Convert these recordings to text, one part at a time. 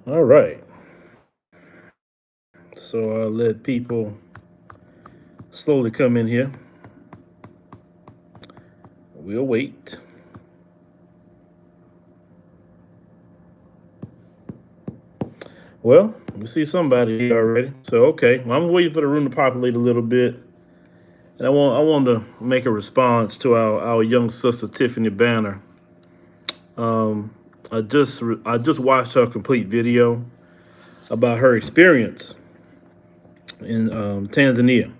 All right. So I'll let people slowly come in here. We'll wait. Well, we see somebody here already. So okay, well, I'm waiting for the room to populate a little bit, and I want to make a response to our young sister Tiffany Banner. Um, I just watched her complete video about her experience in Tanzania,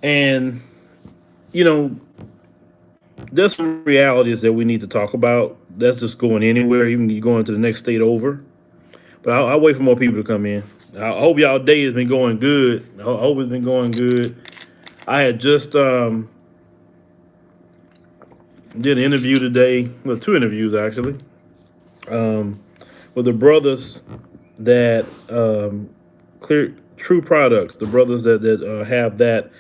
and you know, there's some realities that we need to talk about. That's just going anywhere, even you going to the next state over. But I'll wait for more people to come in. I hope y'all day has been going good. I hope it's been going good. I had just did an interview today, well, two interviews actually, um, with the brothers that clear True Products, the brothers that have that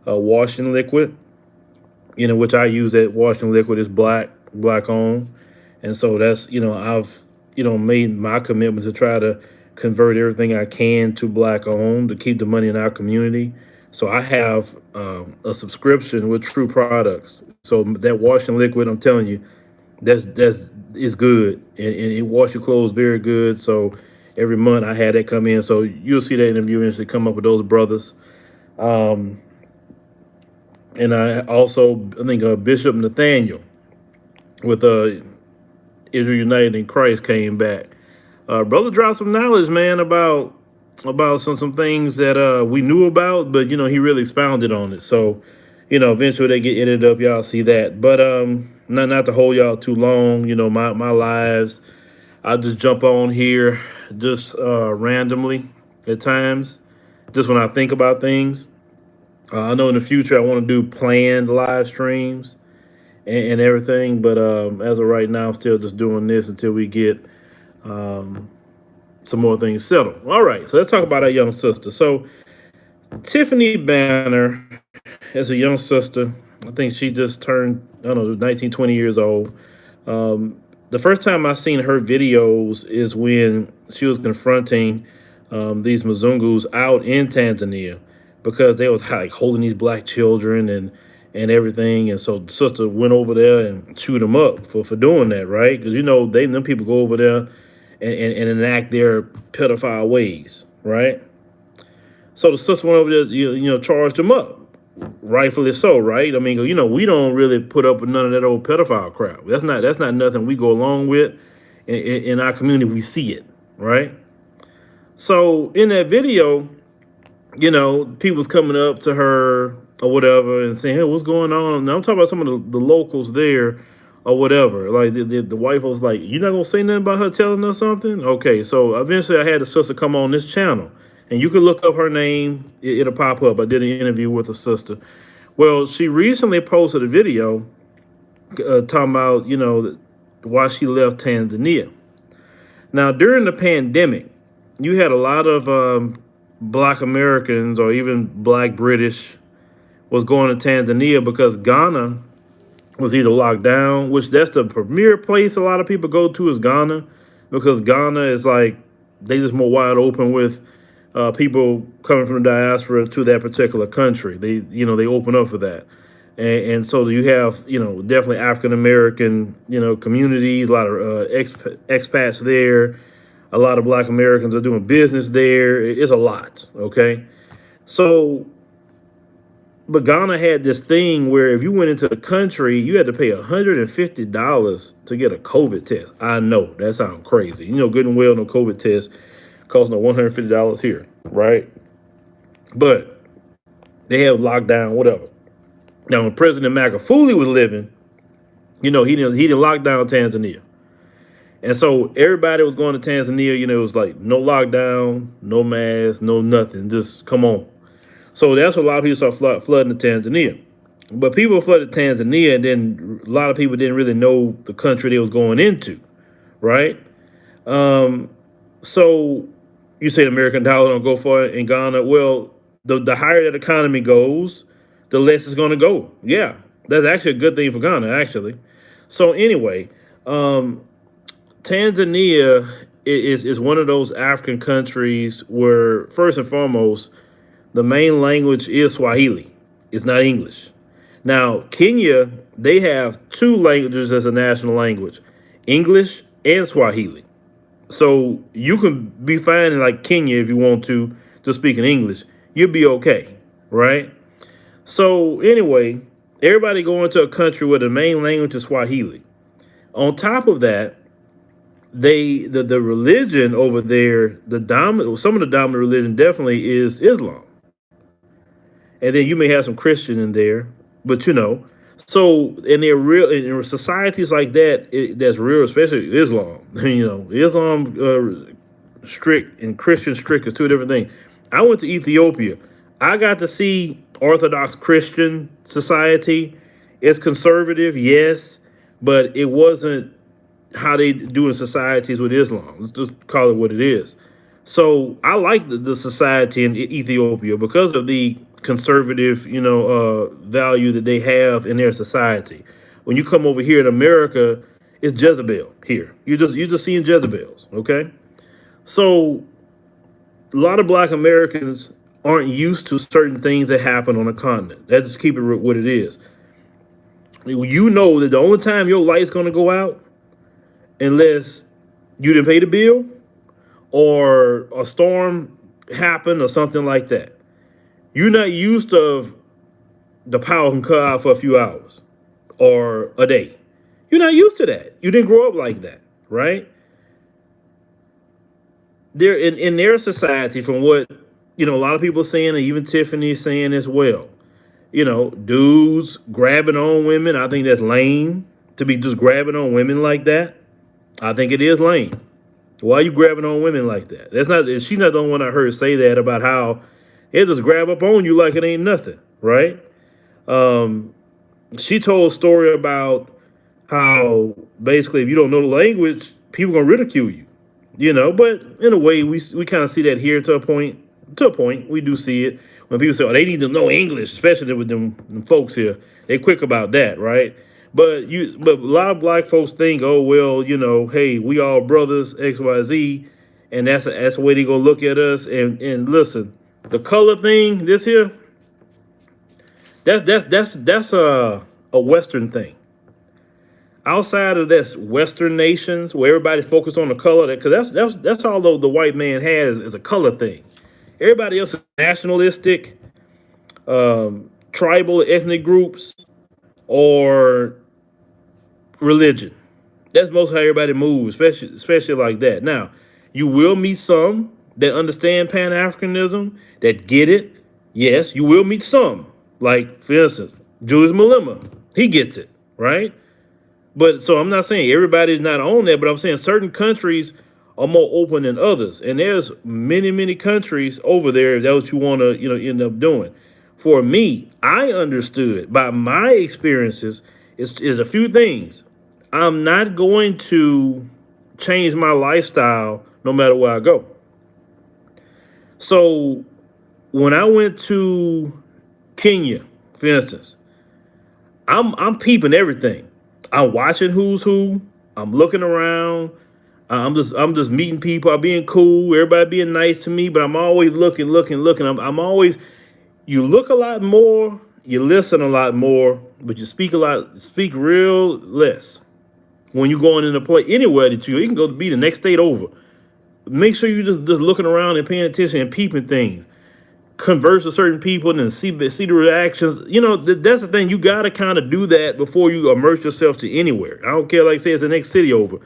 washing liquid, which I use. That washing liquid is black owned, and so that's I've made my commitment to try to convert everything I can to black owned to keep the money in our community. So I have a subscription with True Products. So that washing liquid, I'm telling you, that's is good, and it wash your clothes very good. So every month I had that come in. So you'll see that interview eventually come up with those brothers. Um, and I think Bishop Nathaniel with Israel United in Christ came back. Brother dropped some knowledge, man, about some things that we knew about, but he really expounded on it. So, eventually they get edited up. Y'all see that, but not to hold y'all too long. My lives. I just jump on here just randomly at times, just when I think about things. I know in the future I want to do planned live streams and everything, but as of right now, I'm still just doing this until we get um, some more things settled. All right, so let's talk about our young sister. So Tiffany Banner, as a young sister, I think she just turned, I don't know, 19, 20 years old. The first time I seen her videos is when she was confronting these Mzungus out in Tanzania because they was like holding these black children and everything, and so the sister went over there and chewed them up for doing that, right? Because them people go over there and enact their pedophile ways, right? So the sister went over there, charged them up, rightfully so, right? I mean, we don't really put up with none of that old pedophile crap. That's not nothing we go along with in our community. We see it, right? So in that video, people's coming up to her or whatever and saying, "Hey, what's going on?" Now I'm talking about some of the locals there or whatever. Like the wife was like, "You're not gonna say nothing about her telling us something?" Okay, so eventually I had the sister come on this channel, and you could look up her name; it'll pop up. I did an interview with a sister. Well, she recently posted a video talking about why she left Tanzania. Now during the pandemic, you had a lot of Black Americans or even Black British was going to Tanzania because Ghana was either locked down, which that's the premier place a lot of people go to is Ghana, because Ghana is like they just more wide open with people coming from the diaspora to that particular country. They open up for that, and so you have definitely African American communities, a lot of expats there, a lot of Black Americans are doing business there. It's a lot, okay. So but Ghana had this thing where if you went into the country, you had to pay $150 to get a COVID test. I know that sounds crazy. Good and well, no COVID test costs no $150 here, right? But they have lockdown, whatever. Now, when President Magufuli was living, he didn't lock down Tanzania, and so everybody was going to Tanzania. It was like no lockdown, no mask, no nothing. Just come on. So that's what a lot of people start flooding to Tanzania. But people flooded Tanzania, and then a lot of people didn't really know the country they was going into, right? So you say the American dollar don't go far in Ghana. Well, the higher that economy goes, the less it's going to go. Yeah, that's actually a good thing for Ghana, actually. So anyway, Tanzania is one of those African countries where, first and foremost, the main language is Swahili. It's not English. Now, Kenya, they have two languages as a national language, English and Swahili. So you can be fine in like Kenya if you want to, just speaking English. You'll be okay, right? So anyway, everybody going to a country where the main language is Swahili. On top of that, the religion over there, some of the dominant religion definitely is Islam. And then you may have some Christian in there, but so in their real in societies like that, that's real, especially Islam. Islam strict and Christian strict is two different things. I went to Ethiopia. I got to see Orthodox Christian society. It's conservative, yes, but it wasn't how they do in societies with Islam. Let's just call it what it is. So I like the society in Ethiopia because of the conservative, value that they have in their society. When you come over here in America, it's Jezebel here. You're just seeing Jezebels, okay? So a lot of Black Americans aren't used to certain things that happen on the continent. Let's just keep it what it is. You know that the only time your light's going to go out, unless you didn't pay the bill or a storm happened or something like that. You're not used to the power can cut out for a few hours or a day. You're not used to that. You didn't grow up like that, right? They're in their society, from what a lot of people are saying, and even Tiffany is saying as well. Dudes grabbing on women. I think that's lame to be just grabbing on women like that. I think it is lame. Why are you grabbing on women like that? That's not. She's not the only one I heard say that about how it just grab up on you like it ain't nothing, right? She told a story about how basically if you don't know the language, people gonna ridicule you, But in a way, we kind of see that here to a point. To a point, we do see it when people say, "Oh, they need to know English," especially with them folks here. They quick about that, right? But a lot of Black folks think, "Oh well, hey, we all brothers, X, Y, Z," and that's the way they gonna look at us. And listen, the color thing, this here, that's a Western thing. Outside of this Western nations where everybody's focused on the color, because that's all the white man has is a color thing. Everybody else is nationalistic, tribal, ethnic groups, or religion. That's most how everybody moves, especially like that. Now, you will meet some that understand Pan-Africanism, that get it. Yes, you will meet some. Like, for instance, Julius Malema, he gets it, right? But so I'm not saying everybody's not on that, but I'm saying certain countries are more open than others. And there's many, many countries over there if that's what you want to, end up doing. For me, I understood by my experiences is a few things. I'm not going to change my lifestyle no matter where I go. So when I went to Kenya, for instance, I'm peeping everything. I'm watching who's who. I'm looking around. I'm just meeting people. I'm being cool. Everybody being nice to me, but I'm always looking. I'm always. You look a lot more. You listen a lot more, but you speak real less. When you're going in a place anywhere that you can go to be the next state over. Make sure you just looking around and paying attention and peeping things. Converse with certain people and then see the reactions. That's the thing. You got to kind of do that before you immerse yourself to anywhere. I don't care, like say it's the next city over.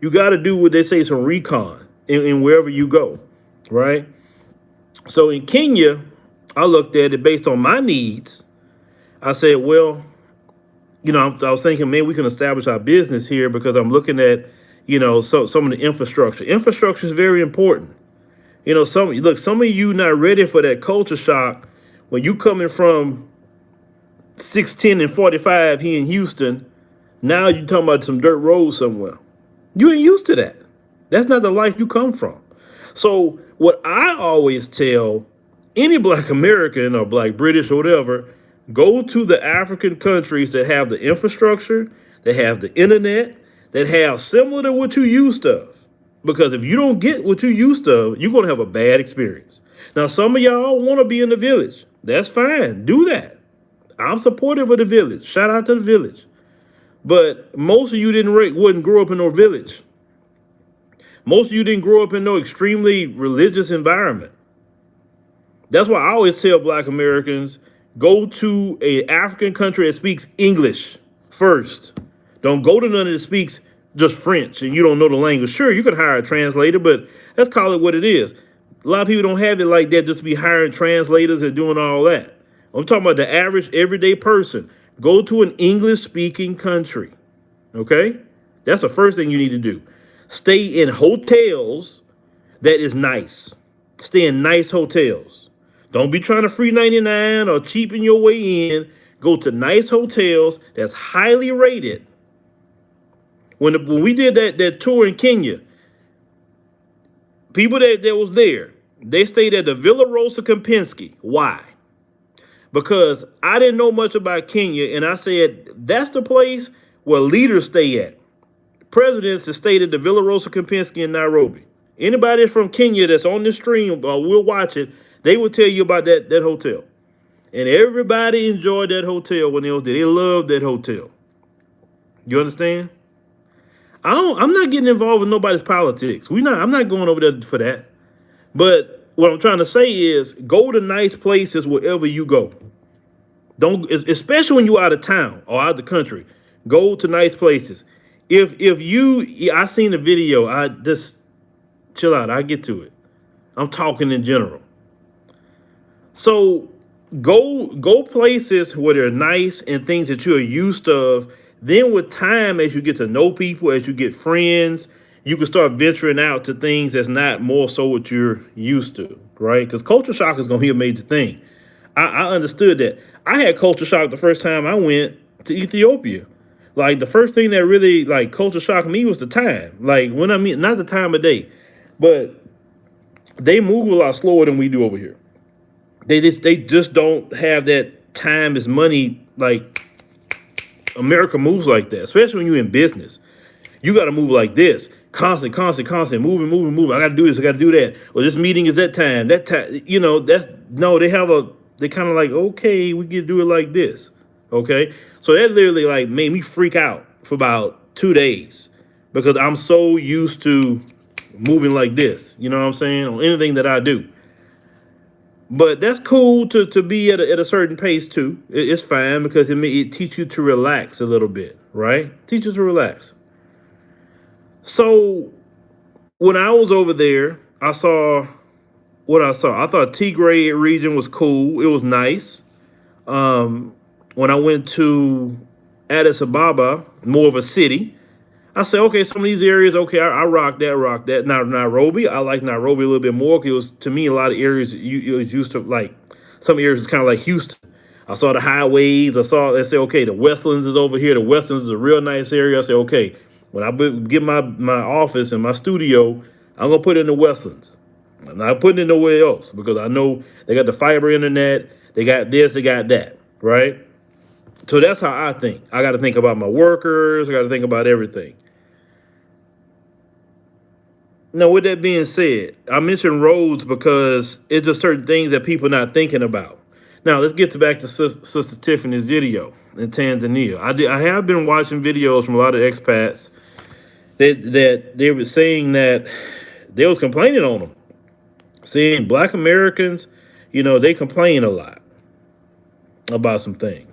You got to do what they say, some recon in wherever you go, right? So in Kenya, I looked at it based on my needs. I said, well, I was thinking, man, we can establish our business here because I'm looking at, some of the infrastructure. Infrastructure is very important. Some of you not ready for that culture shock when you coming from 610 and 45 here in Houston. Now you talking about some dirt road somewhere. You ain't used to that. That's not the life you come from. So what I always tell any Black American or Black British or whatever, go to the African countries that have the infrastructure, that have the internet, that have similar to what you used to. Because if you don't get what you used to, you're gonna have a bad experience. Now, some of y'all want to be in the village. That's fine. Do that. I'm supportive of the village. Shout out to the village. But most of you wouldn't grow up in no village. Most of you didn't grow up in no extremely religious environment. That's why I always tell Black Americans, go to a African country that speaks English first. Don't go to none that speaks just French and you don't know the language. Sure, you can hire a translator, but let's call it what it is. A lot of people don't have it like that, just to be hiring translators and doing all that. I'm talking about the average everyday person. Go to an English speaking country. Okay? That's the first thing you need to do. Stay in hotels that is nice. Stay in nice hotels. Don't be trying to free 99 or cheapen your way in. Go to nice hotels that's highly rated. When we did that tour in Kenya, people that was there, they stayed at the Villa Rosa Kempinski. Why? Because I didn't know much about Kenya, and I said, that's the place where leaders stay at. Presidents have stayed at the Villa Rosa Kempinski in Nairobi. Anybody that's from Kenya that's on this stream or will watch it, they will tell you about that hotel. And everybody enjoyed that hotel when they was there. They loved that hotel. You understand? I'm not getting involved with nobody's politics. I'm not going over there for that. But what I'm trying to say is, go to nice places wherever you go. Don't, especially when you're out of town or out of the country, go to nice places. I seen the video, I just chill out. I get to it. I'm talking in general. So go places where they're nice and things that you're used to. Then with time, as you get to know people, as you get friends, you can start venturing out to things that's not more so what you're used to, right? Because culture shock is going to be a major thing. I understood that. I had culture shock the first time I went to Ethiopia. Like, the first thing that really, like, culture shocked me was the time. Like, when I mean, not the time of day, but they move a lot slower than we do over here. They just don't have that time is money. Like, America moves like that, especially when you're in business. You got to move like this. Constant, moving. I got to do this. I got to do that. Or this meeting is that time. They kind of like, okay, we can do it like this. Okay. So that literally like made me freak out for about 2 days because I'm so used to moving like this. You know what I'm saying? On anything that I do. But that's cool to be at a certain pace too. It's fine because it teaches you to relax a little bit, right? Teach you to relax. So when I was over there, I saw what I saw. I thought Tigray region was cool. It was nice. When I went to Addis Ababa, more of a city, I said, okay, some of these areas, okay, I rock that. Now, Nairobi, I like Nairobi a little bit more because it was, to me, a lot of areas, it was used to, like, some areas is kind of like Houston. I saw the highways. I said, okay, the Westlands is over here. The Westlands is a real nice area. I said, okay, when I get my office and my studio, I'm going to put it in the Westlands. I'm not putting it nowhere else because I know they got the fiber internet. They got this, they got that, right? So that's how I think. I got to think about my workers. I got to think about everything. Now, with that being said, I mentioned roads because it's just certain things that people are not thinking about. Now, let's get back to Sister Tiffany's video in Tanzania. I have been watching videos from a lot of expats that they were saying that they was complaining on them, saying Black Americans, they complain a lot about some things.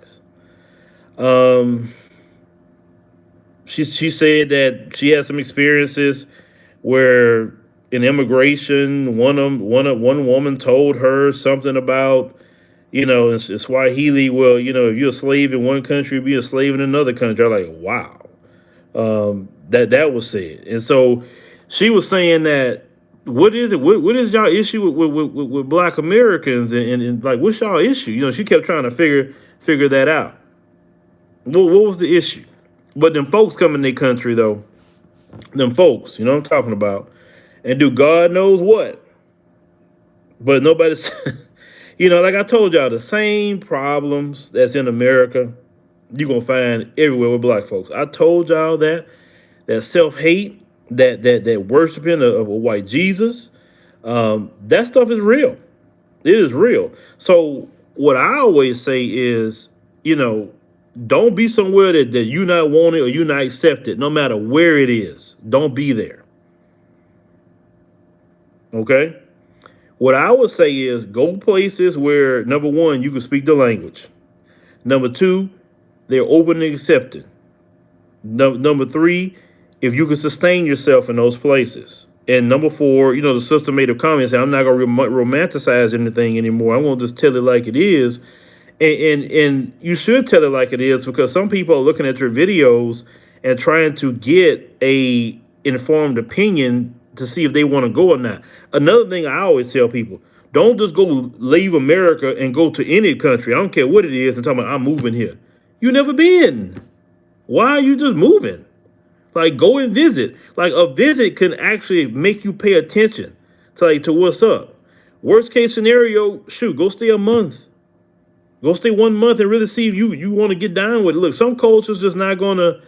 She said that she had some experiences where in immigration, one woman told her something about, in Swahili, well, if you're a slave in one country, be a slave in another country. I'm like, wow. That was said. And so she was saying that, what is it? What is y'all issue with Black Americans? And like, what's y'all issue? She kept trying to figure that out. What was the issue? But them folks come in their country, though. Them folks, what I'm talking about, and do God knows what. But nobody's, like I told y'all, the same problems that's in America, you're going to find everywhere with Black folks. I told y'all that self-hate, that worshiping of a white Jesus. That stuff is real. It is real. So what I always say is, you know, don't be somewhere that you not wanted or you not accepted, no matter where it is. Don't be there. Okay. What I would say is go places where, number one, you can speak the language. Number two, they're open and accepting. Number three, if you can sustain yourself in those places. And number four, you know, the sister made a comment saying, I'm not going to romanticize anything anymore. I won't just tell it like it is. And you should tell it like it is, because some people are looking at your videos and trying to get a informed opinion to see if they want to go or not. Another thing I always tell people, don't just go leave America and go to any country. I don't care what it is and talk about I'm moving here. You never been. Why are you just moving? Like, go and visit. Like, a visit can actually make you pay attention to what's up. Worst case scenario, shoot, go stay a month. Go stay 1 month and really see if you want to get down with it. Look, some cultures just not going to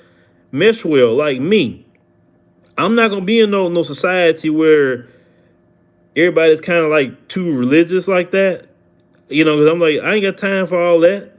mesh well. Like me, I'm not going to be in no society where everybody's kind of like too religious like that. You know, because I'm like, I ain't got time for all that.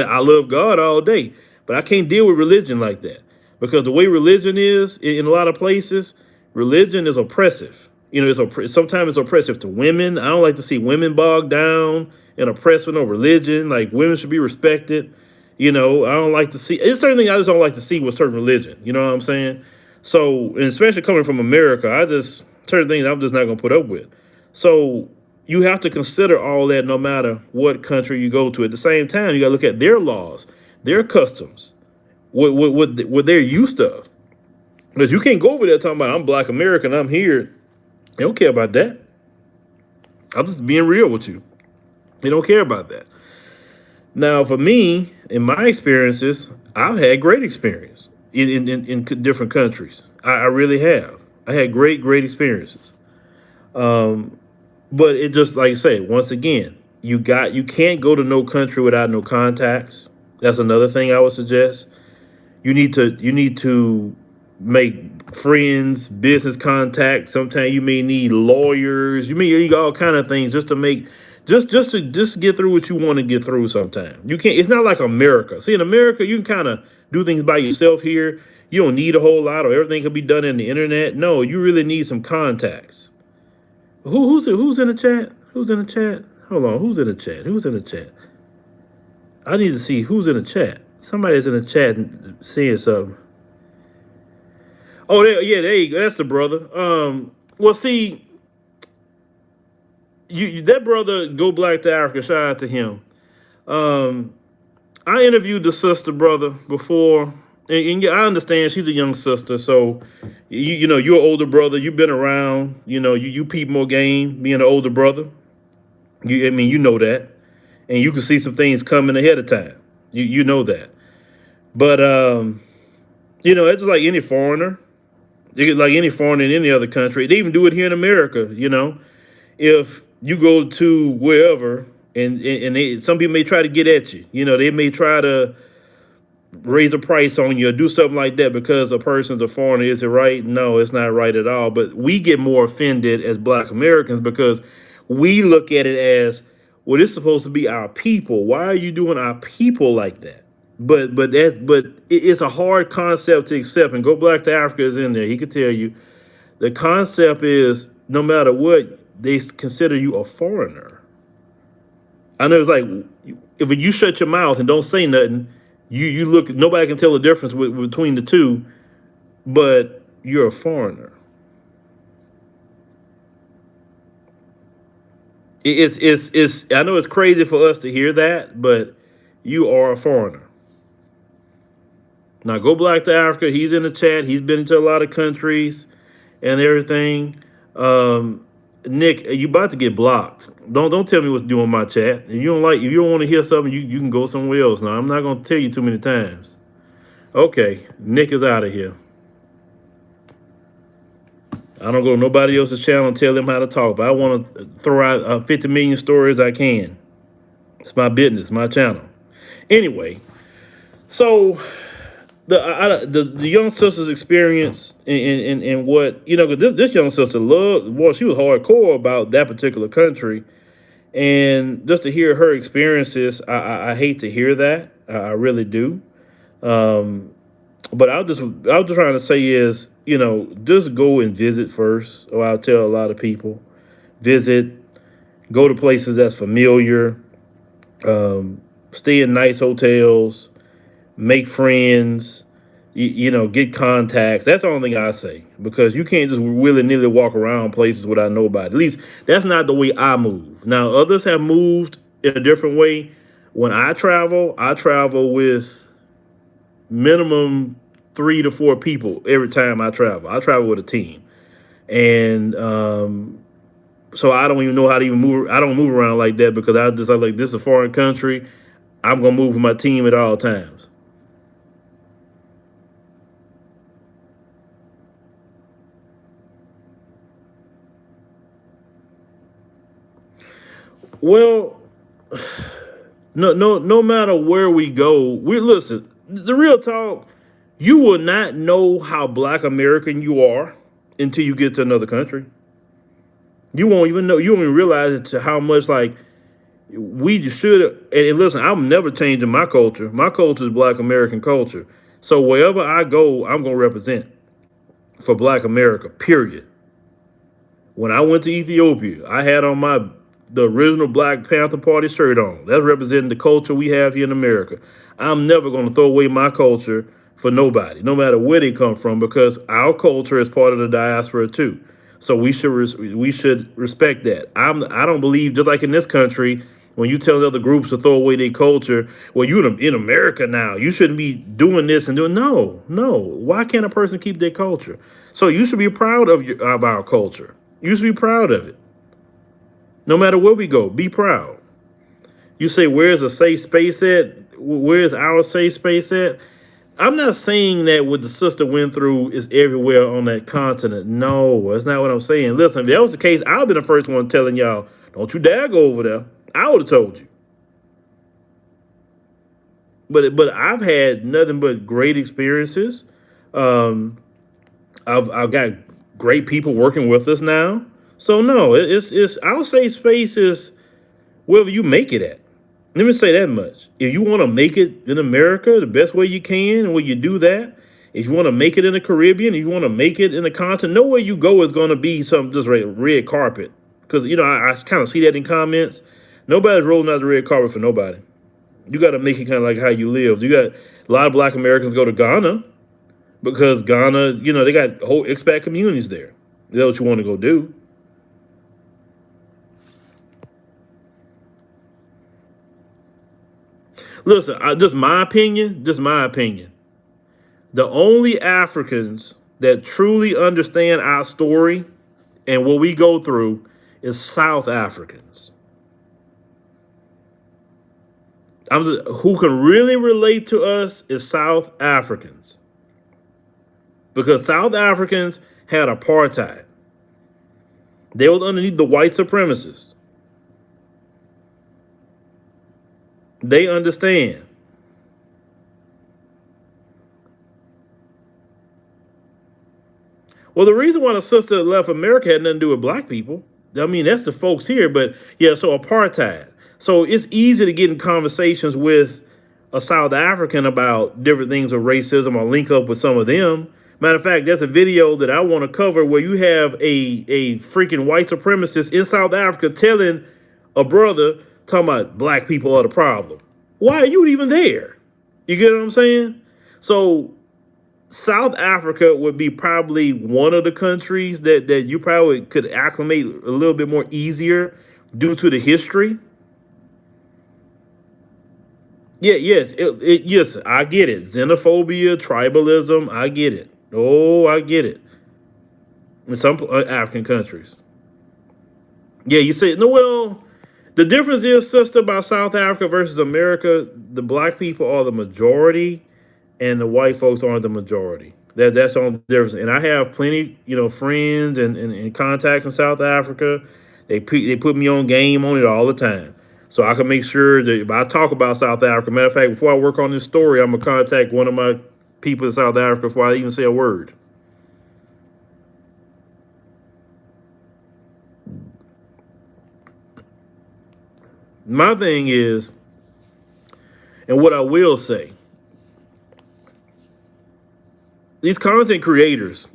I love God all day, but I can't deal with religion like that, because the way religion is in a lot of places, religion is oppressive. You know, sometimes it's oppressive to women. I don't like to see women bogged down and oppressed with no religion. Like, women should be respected. You know, I don't like to see, it's certain things I just don't like to see with certain religion. You know what I'm saying? So, and especially coming from America, certain things I'm just not going to put up with. So you have to consider all that no matter what country you go to. At the same time, you got to look at their laws, their customs, what they're used to. Because you can't go over there talking about I'm Black American, I'm here. They don't care about that. I'm just being real with you. They don't care about that. Now, for me, in my experiences, I've had great experience in different countries. I really have. I had great experiences. But it just, like I say, once again, you can't go to no country without no contacts. That's another thing I would suggest. You need to make friends, business contacts. Sometimes you may need lawyers. You may need all kind of things just to make just to get through what you want to get through. Sometimes you can't. It's not like America. See, in America, you can kind of do things by yourself here. You don't need a whole lot, or everything can be done in the internet. No, you really need some contacts. Who's in the chat? Who's in the chat? Hold on. Who's in the chat? Who's in the chat? I need to see who's in the chat. Somebody's in the chat and saying something. Oh, there you go. That's the brother. Well, see, that brother go Black to Africa. Shout out to him. I interviewed the sister, brother, before, and I understand she's a young sister, so you know you're an older brother. You've been around. You know you peep more game being an older brother. You know that, and you can see some things coming ahead of time. You know that, but you know, it's just like any foreigner. Like any foreigner in any other country. They even do it here in America. You know, if you go to wherever and some people may try to get at you. You know, they may try to raise a price on you or do something like that because a person's a foreigner. Is it right? No, it's not right at all. But we get more offended as Black Americans because we look at it as, well, this is supposed to be our people. Why are you doing our people like that? But it's a hard concept to accept. And Go Black to Africa is in there. He could tell you the concept is no matter what, they consider you a foreigner. I know it's like if you shut your mouth and don't say nothing, you look. Nobody can tell the difference between the two, but you're a foreigner. It's. I know it's crazy for us to hear that, but you are a foreigner. Now, Go Black to Africa. He's in the chat. He's been into a lot of countries and everything. Nick, you about to get blocked. Don't tell me what to do on my chat. If you don't want to hear something, you can go somewhere else. Now, I'm not going to tell you too many times. Okay, Nick is out of here. I don't go to nobody else's channel and tell them how to talk, but I want to throw out 50 million stories I can. It's my business, my channel. Anyway, so the young sister's experience and what, you know, 'cause this young sister loved, well, she was hardcore about that particular country, and just to hear her experiences, I hate to hear that. I really do. Um, but I was just trying to say is, you know, just go and visit first. Or I'll tell a lot of people, visit, go to places that's familiar, stay in nice hotels, make friends, you know, get contacts. That's the only thing I say, because you can't just willy nilly walk around places without nobody. At least that's not the way I move. Now, others have moved in a different way. When I travel with minimum 3 to 4 people every time I travel. I travel with a team, and so I don't even know how to even move. I don't move around like that because I'm like, this is a foreign country. I'm gonna move with my team at all times. Well, no matter where we go, we listen. The real talk, you will not know how Black American you are until you get to another country. You won't even know. You won't even realize it to how much like we should. And listen, I'm never changing my culture. My culture is Black American culture. So wherever I go, I'm gonna represent for Black America. Period. When I went to Ethiopia, I had on the original Black Panther Party shirt on. That's representing the culture we have here in America. I'm never going to throw away my culture for nobody, no matter where they come from, because our culture is part of the diaspora too. So we should respect that. I don't believe, just like in this country, when you tell other groups to throw away their culture, well, you in America now, you shouldn't be doing this and doing. No. Why can't a person keep their culture? So you should be proud of our culture. You should be proud of it. No matter where we go, be proud. You say, where's a safe space at? Where's our safe space at? I'm not saying that what the sister went through is everywhere on that continent. No, that's not what I'm saying. Listen, if that was the case, I'd have been the first one telling y'all, don't you dare go over there. I would have told you. But I've had nothing but great experiences. Um, I've got great people working with us now. So no, it's I'll say space is wherever you make it at. Let me say that much. If you want to make it in America the best way you can, and when you do that, if you want to make it in the Caribbean, if you want to make it in the continent, nowhere you go is going to be some just red carpet. Because, you know, I kind of see that in comments. Nobody's rolling out the red carpet for nobody. You got to make it kind of like how you live. You got a lot of Black Americans go to Ghana because Ghana, you know, they got whole expat communities there. That's what you want to go do. Listen, just my opinion. The only Africans that truly understand our story and what we go through is South Africans. Who can really relate to us is South Africans. Because South Africans had apartheid. They were underneath the white supremacists. They understand. Well, the reason why the sister left America had nothing to do with Black people. I mean, that's the folks here, but yeah, so apartheid. So it's easy to get in conversations with a South African about different things of racism or link up with some of them. Matter of fact, there's a video that I want to cover where you have a freaking white supremacist in South Africa telling a brother, talking about Black people are the problem. Why are you even there? You get what I'm saying? So South Africa would be probably one of the countries that you probably could acclimate a little bit more easier due to the history. Yeah, yes, I get it. Xenophobia, tribalism, I get it. Oh, I get it. In some African countries. Yeah, you say, no, well, the difference is, sister, about South Africa versus America, the Black people are the majority and the white folks aren't the majority. That's the only difference. And I have plenty, you know, friends and contacts in South Africa. They put me on game on it all the time. So I can make sure that if I talk about South Africa, matter of fact, before I work on this story, I'm gonna contact one of my people in South Africa before I even say a word. My thing is, and what I will say, these content creators,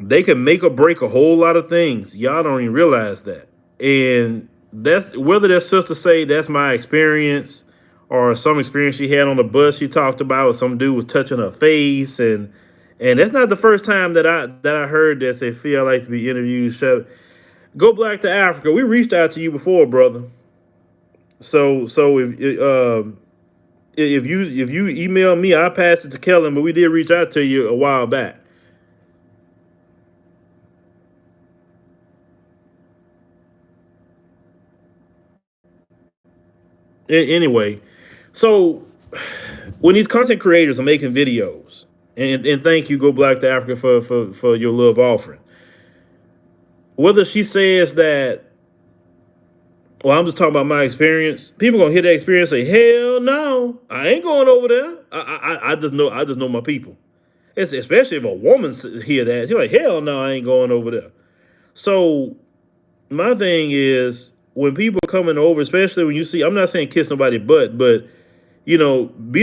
they can make or break a whole lot of things. Y'all don't even realize that. And that's whether that sister say that's my experience or some experience she had on the bus she talked about, or some dude was touching her face, and that's not the first time that I heard that say, "Phil, I like to be interviewed." Go Black to Africa. We reached out to you before, brother. So if you email me, I pass it to Kellen, but we did reach out to you a while back. Anyway, so when these content creators are making videos, and thank you, Go Black to Africa, for your love offering. Whether she says that, well, I'm just talking about my experience. People gonna hear that experience and say, "Hell no, I ain't going over there." I just know my people. It's especially if a woman hear that, she's like, "Hell no, I ain't going over there." So my thing is, when people coming over, especially when you see, I'm not saying kiss nobody butt, but be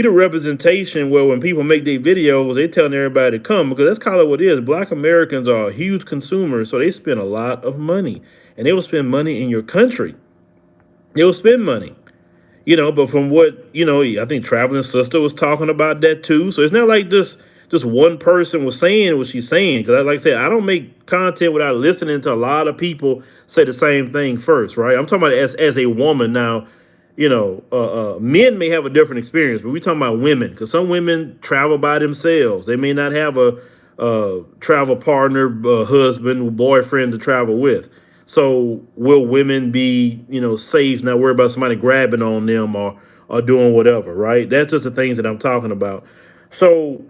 the representation where when people make their videos, they telling everybody to come, because that's kind of what it is. Black Americans are huge consumers, so they spend a lot of money, and they will spend money in your country. They will spend money, but from what, I think Traveling Sister was talking about that too. So it's not like just one person was saying what she's saying. Because like I said, I don't make content without listening to a lot of people say the same thing first, right? I'm talking about as a woman now. Men may have a different experience, but we're talking about women, because some women travel by themselves. They may not have a travel partner, husband, boyfriend to travel with. So will women be, safe, not worried about somebody grabbing on them or doing whatever, right? That's just the things that I'm talking about. So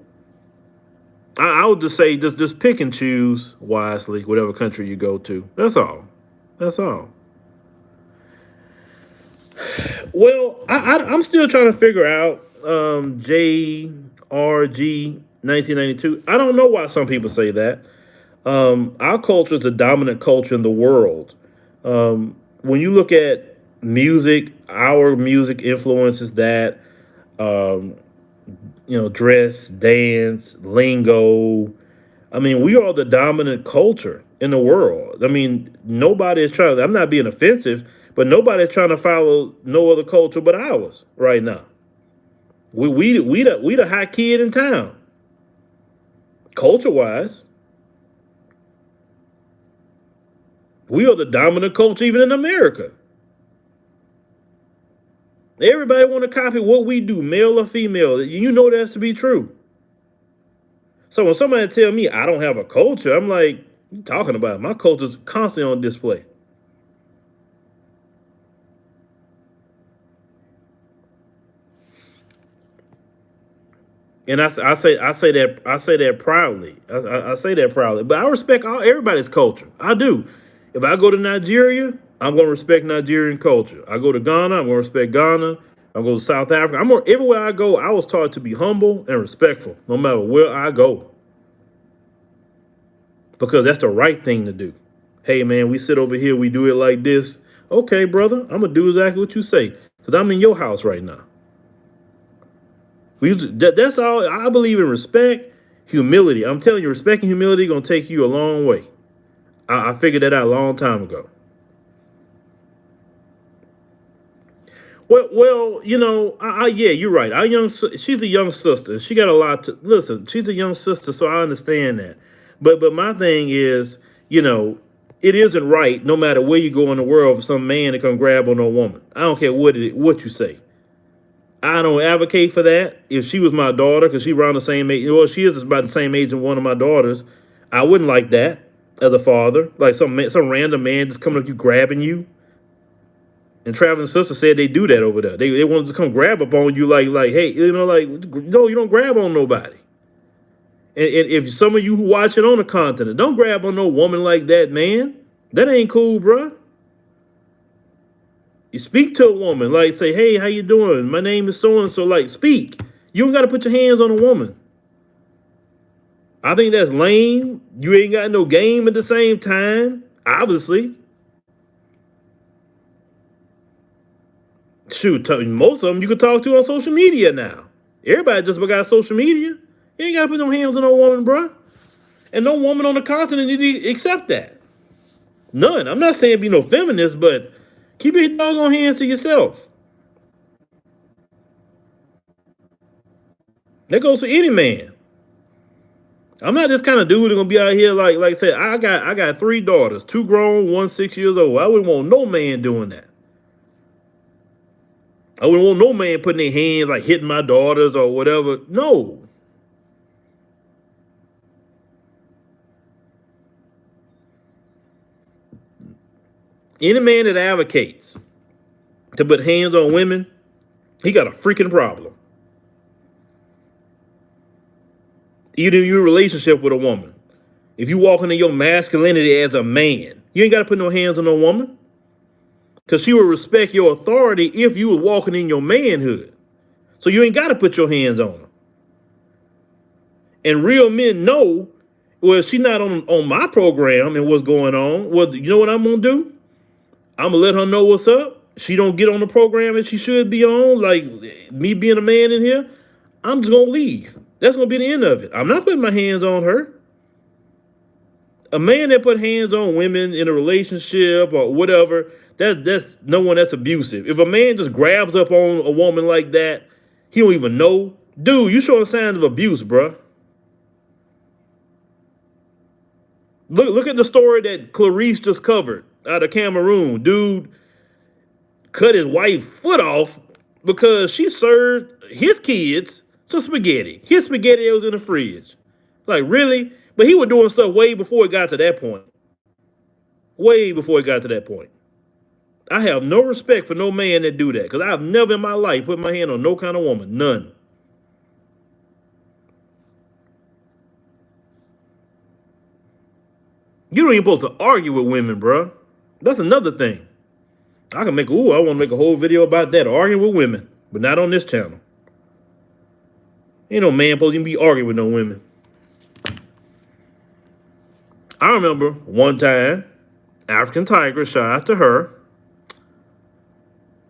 I would just say just pick and choose wisely, whatever country you go to. That's all. That's all. Well, I'm still trying to figure out JRG 1992. I don't know why some people say that. Our culture is a dominant culture in the world. When you look at music, our music influences that. Dress, dance, lingo. I mean, we are the dominant culture in the world. I mean, nobody is trying. I'm not being offensive, but nobody is trying to follow no other culture but ours right now. We the hot kid in town, culture wise. We are the dominant culture even in America. Everybody want to copy what we do, male or female. You know that's to be true. So when somebody tell me I don't have a culture, I'm like, what you talking about? My culture's constantly on display. And I say that proudly. I say that proudly. But I respect everybody's culture. I do. If I go to Nigeria, I'm going to respect Nigerian culture. I go to Ghana, I'm going to respect Ghana. I go to South Africa. Everywhere I go, I was taught to be humble and respectful, no matter where I go, because that's the right thing to do. Hey man, we sit over here, we do it like this. Okay, brother, I'm gonna do exactly what you say, because I'm in your house right now. That's all. I believe in respect, humility. I'm telling you, respect and humility gonna take you a long way. I figured that out a long time ago. Well, yeah, you're right. She's a young sister. She got a lot to listen. She's a young sister, so I understand that. But my thing is, it isn't right, no matter where you go in the world, for some man to come grab on a woman. I don't care what you say. I don't advocate for that. If she was my daughter, because she around the same age, well, she is just about the same age as one of my daughters, I wouldn't like that as a father. Like some random man just coming up to you, grabbing you. And Traveling Sister said they do that over there. They want to come grab up on you like, hey, no, you don't grab on nobody. And if some of you who watch it on the continent, don't grab on no woman like that, man. That ain't cool, bruh. You speak to a woman, like say, hey, how you doing? My name is so-and-so, like speak. You don't got to put your hands on a woman. I think that's lame. You ain't got no game at the same time, obviously. Shoot, most of them you can talk to on social media now. Everybody just got social media. You ain't got to put no hands on no woman, bruh. And no woman on the continent need to accept that. None. I'm not saying be no feminist, but keep your doggone hands to yourself. That goes for any man. I'm not this kind of dude that's gonna be out here like I said. I got 3 daughters, 2 grown, 1 6 years old. I wouldn't want no man doing that. I wouldn't want no man putting their hands like hitting my daughters or whatever. No. Any man that advocates to put hands on women, he got a freaking problem. Even in your relationship with a woman, if you walk into your masculinity as a man, you ain't got to put no hands on no woman, because she will respect your authority if you were walking in your manhood. So you ain't got to put your hands on her. And real men know, well, she's not on my program and what's going on. Well, you know what I'm going to do? I'm going to let her know what's up. She don't get on the program that she should be on, like me being a man in here. I'm just going to leave. That's going to be the end of it. I'm not putting my hands on her. A man that put hands on women in a relationship or whatever, that's no one that's abusive. If a man just grabs up on a woman like that, he don't even know. Dude, you showing signs of abuse, bruh. Look at the story that Clarice just covered out of Cameroon. Dude cut his wife's foot off because she served his kids some spaghetti. His spaghetti was in the fridge. Like, really? But he was doing stuff way before it got to that point. Way before it got to that point. I have no respect for no man that do that, because I've never in my life put my hand on no kind of woman. None. You don't even supposed to argue with women, bro. That's another thing. I want to make a whole video about that, arguing with women, but not on this channel. Ain't no man supposed to even be arguing with no women. I remember one time, African Tiger, shout out to her.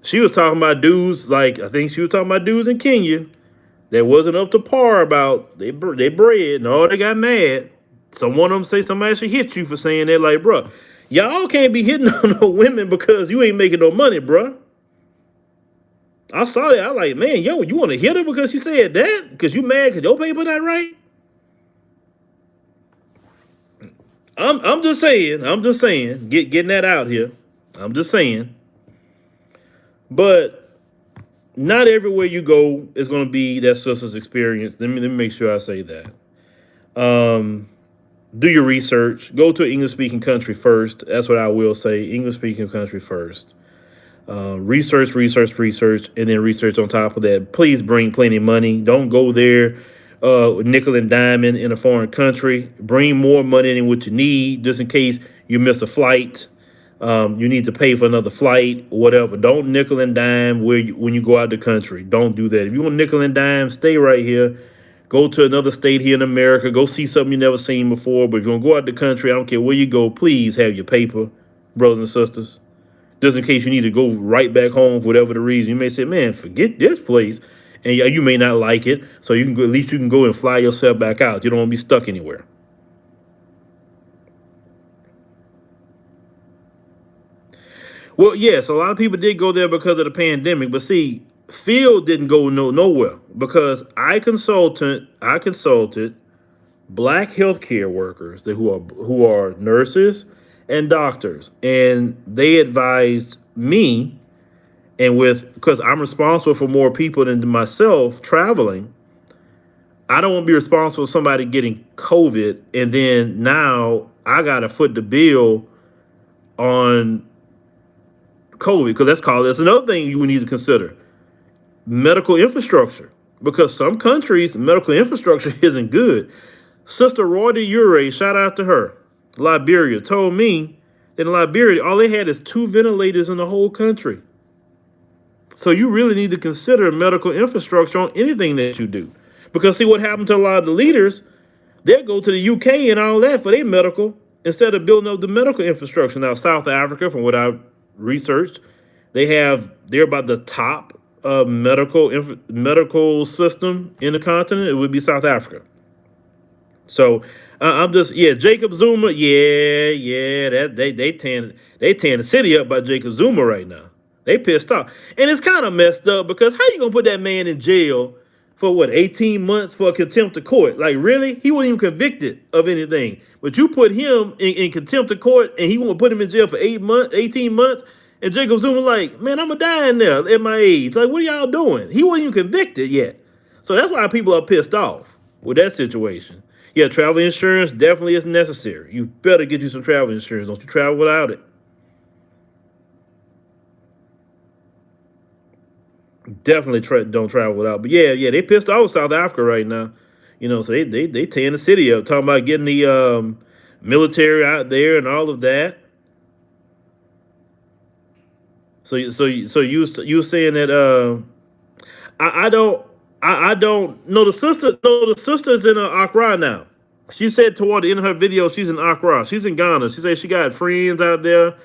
She was talking about dudes, I think she was talking about dudes in Kenya that wasn't up to par about they bread, and all they got mad. One of them say somebody should hit you for saying that, like, bro, y'all can't be hitting on no women because you ain't making no money, bro. I saw that. I was like, man, yo, you want to hit her because she said that? Because you mad because your paper not right? I'm just saying, getting that out here. I'm just saying. But not everywhere you go is going to be that sister's experience. Let me make sure I say that. Do your research. Go to an English-speaking country first. That's what I will say. English-speaking country first. Research, and then research on top of that. Please bring plenty of money. Don't go there nickel and diamond in a foreign country. Bring more money than what you need, just in case you miss a flight. You need to pay for another flight, whatever. Don't nickel and dime when you go out the country. Don't do that. If you want nickel and dime, stay right here. Go to another state here in America. Go see something you never seen before. But if you're going to go out the country, I don't care where you go, please have your paper, brothers and sisters. Just in case you need to go right back home for whatever the reason. You may say, man, forget this place. And you may not like it. So you can go, at least you can go and fly yourself back out. You don't want to be stuck anywhere. Well, yes, a lot of people did go there because of the pandemic. But see, Phil didn't go nowhere because I consulted black healthcare workers who are nurses and doctors, and they advised me, and because I'm responsible for more people than myself traveling, I don't want to be responsible for somebody getting COVID, and then now I got to foot the bill on COVID, because that's another thing you need to consider. Medical infrastructure, because some countries' medical infrastructure isn't good. Sister Royde Ure, shout out to her, Liberia, told me that in Liberia, all they had is 2 ventilators in the whole country. So you really need to consider medical infrastructure on anything that you do. Because see what happened to a lot of the leaders, they'll go to the UK and all that for their medical instead of building up the medical infrastructure. Now, South Africa, from what I've researched, they're about the top medical system in the continent. It would be South Africa. So I'm just Jacob Zuma, that they tearing the city up by Jacob Zuma right now. They pissed off, and it's kind of messed up because how you gonna put that man in jail for what 18 months for contempt of court? Like really, he wasn't even convicted of anything, but you put him in contempt of court, and he want to put him in jail for 18 months, and Jacob Zuma like, man, I'm gonna die in there at my age. Like, what are y'all doing? He wasn't even convicted yet, so that's why people are pissed off with that situation. Yeah, travel insurance definitely is necessary. You better get you some travel insurance. Don't you travel without it. Definitely don't travel without. But yeah, they pissed off South Africa right now. So they tearing the city up, talking about getting the military out there and all of that. So you saying that I don't know the sister. No, the sister's in Accra now. She said toward the end of her video, she's in Accra. She's in Ghana. She said she got friends out there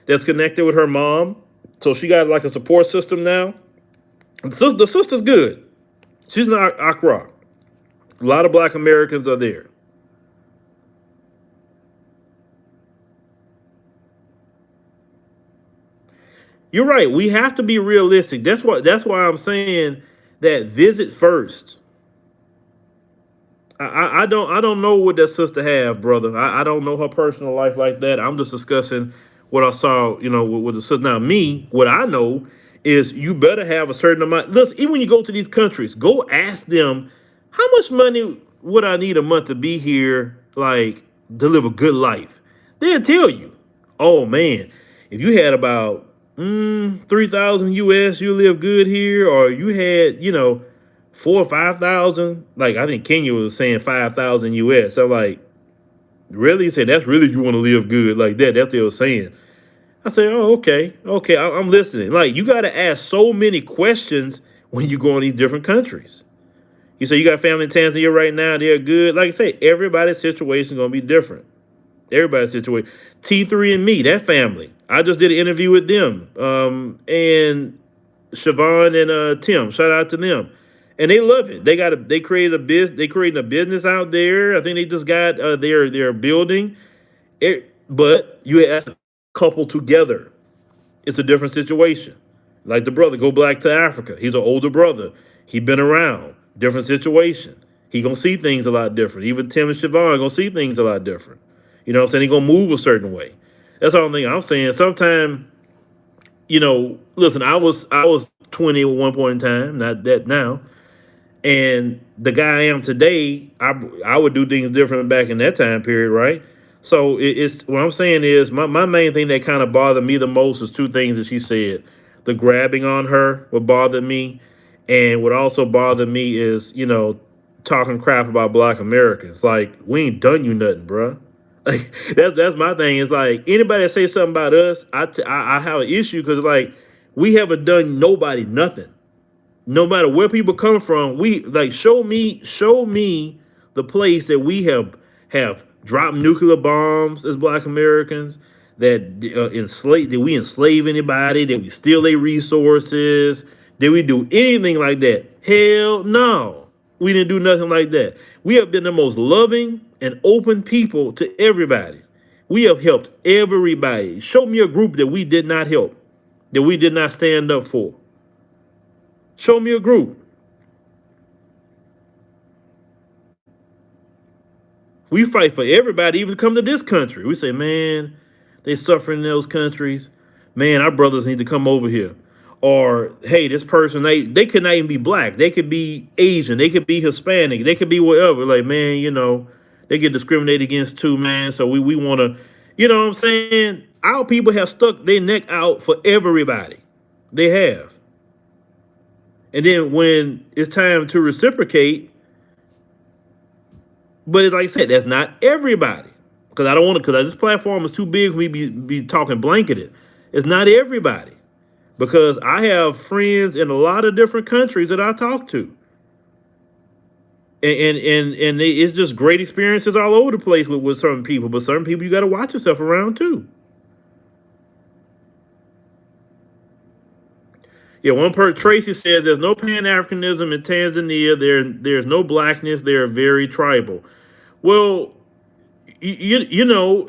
that's connected with her mom. So she got like a support system now. The sister's good. She's in Accra. A lot of Black Americans are there. You're right. We have to be realistic. That's why I'm saying that visit first. I don't know what that sister have, brother. I don't know her personal life like that. I'm just discussing what I saw, with the sister. Now, what I know is you better have a certain amount. Listen, even when you go to these countries, go ask them, how much money would I need a month to be here, like, to live a good life? They'll tell you, oh, man, if you had about 3,000 US, you live good here, or you had, 4 or 5,000. Like I think Kenya was saying 5,000 US. I'm like, really? He said that's really you want to live good like that. That's what they were saying. I said, oh, okay, I'm listening. Like you got to ask so many questions when you go in these different countries. You say you got family in Tanzania right now. They're good. Like I say, everybody's situation is gonna be different. Everybody's situation. T3 and me, that family. I just did an interview with them. And Siobhan and Tim. Shout out to them. And they love it. They created a business. They created a business out there. I think they just got their building. But you ask a couple together, it's a different situation. Like the brother, go back to Africa. He's an older brother. He been around. Different situation. He gonna see things a lot different. Even Tim and Siobhan gonna see things a lot different. You know what I'm saying? He gonna move a certain way. That's the only thing I'm saying. Sometimes, listen, I was 20 at one point in time, not that now. And the guy I am today, I would do things different back in that time period, right? So it's what I'm saying is my main thing that kind of bothered me the most is two things that she said. The grabbing on her would bother me. And what also bothered me is, talking crap about Black Americans. Like, we ain't done you nothing, bro. Like, that's my thing. It's like, anybody that say something about us, I have an issue because, like, we haven't done nobody nothing. No matter where people come from, we, like, show me the place that we have dropped nuclear bombs as Black Americans, that we enslave anybody, that we steal their resources. Did we do anything like that? Hell no. We didn't do nothing like that. We have been the most loving and open people to everybody. We have helped everybody. Show me a group that we did not help, that we did not stand up for. Show me a group. We fight for everybody, even come to this country. We say, man, they suffering in those countries. Man, our brothers need to come over here. Or, hey, this person, they could not even be Black. They could be Asian. They could be Hispanic. They could be whatever. Like, man, they get discriminated against too, man. So we want to, you know what I'm saying? Our people have stuck their neck out for everybody. They have. And then when it's time to reciprocate, but it's like I said, that's not everybody. Because this platform is too big for me to be talking blanketed. It's not everybody. because I have friends in a lot of different countries that I talk to, and it's just great experiences all over the place with certain people. But certain people you got to watch yourself around too. Yeah, Tracy says there's no Pan Africanism in Tanzania. There's no blackness. They're very tribal. Well, you know,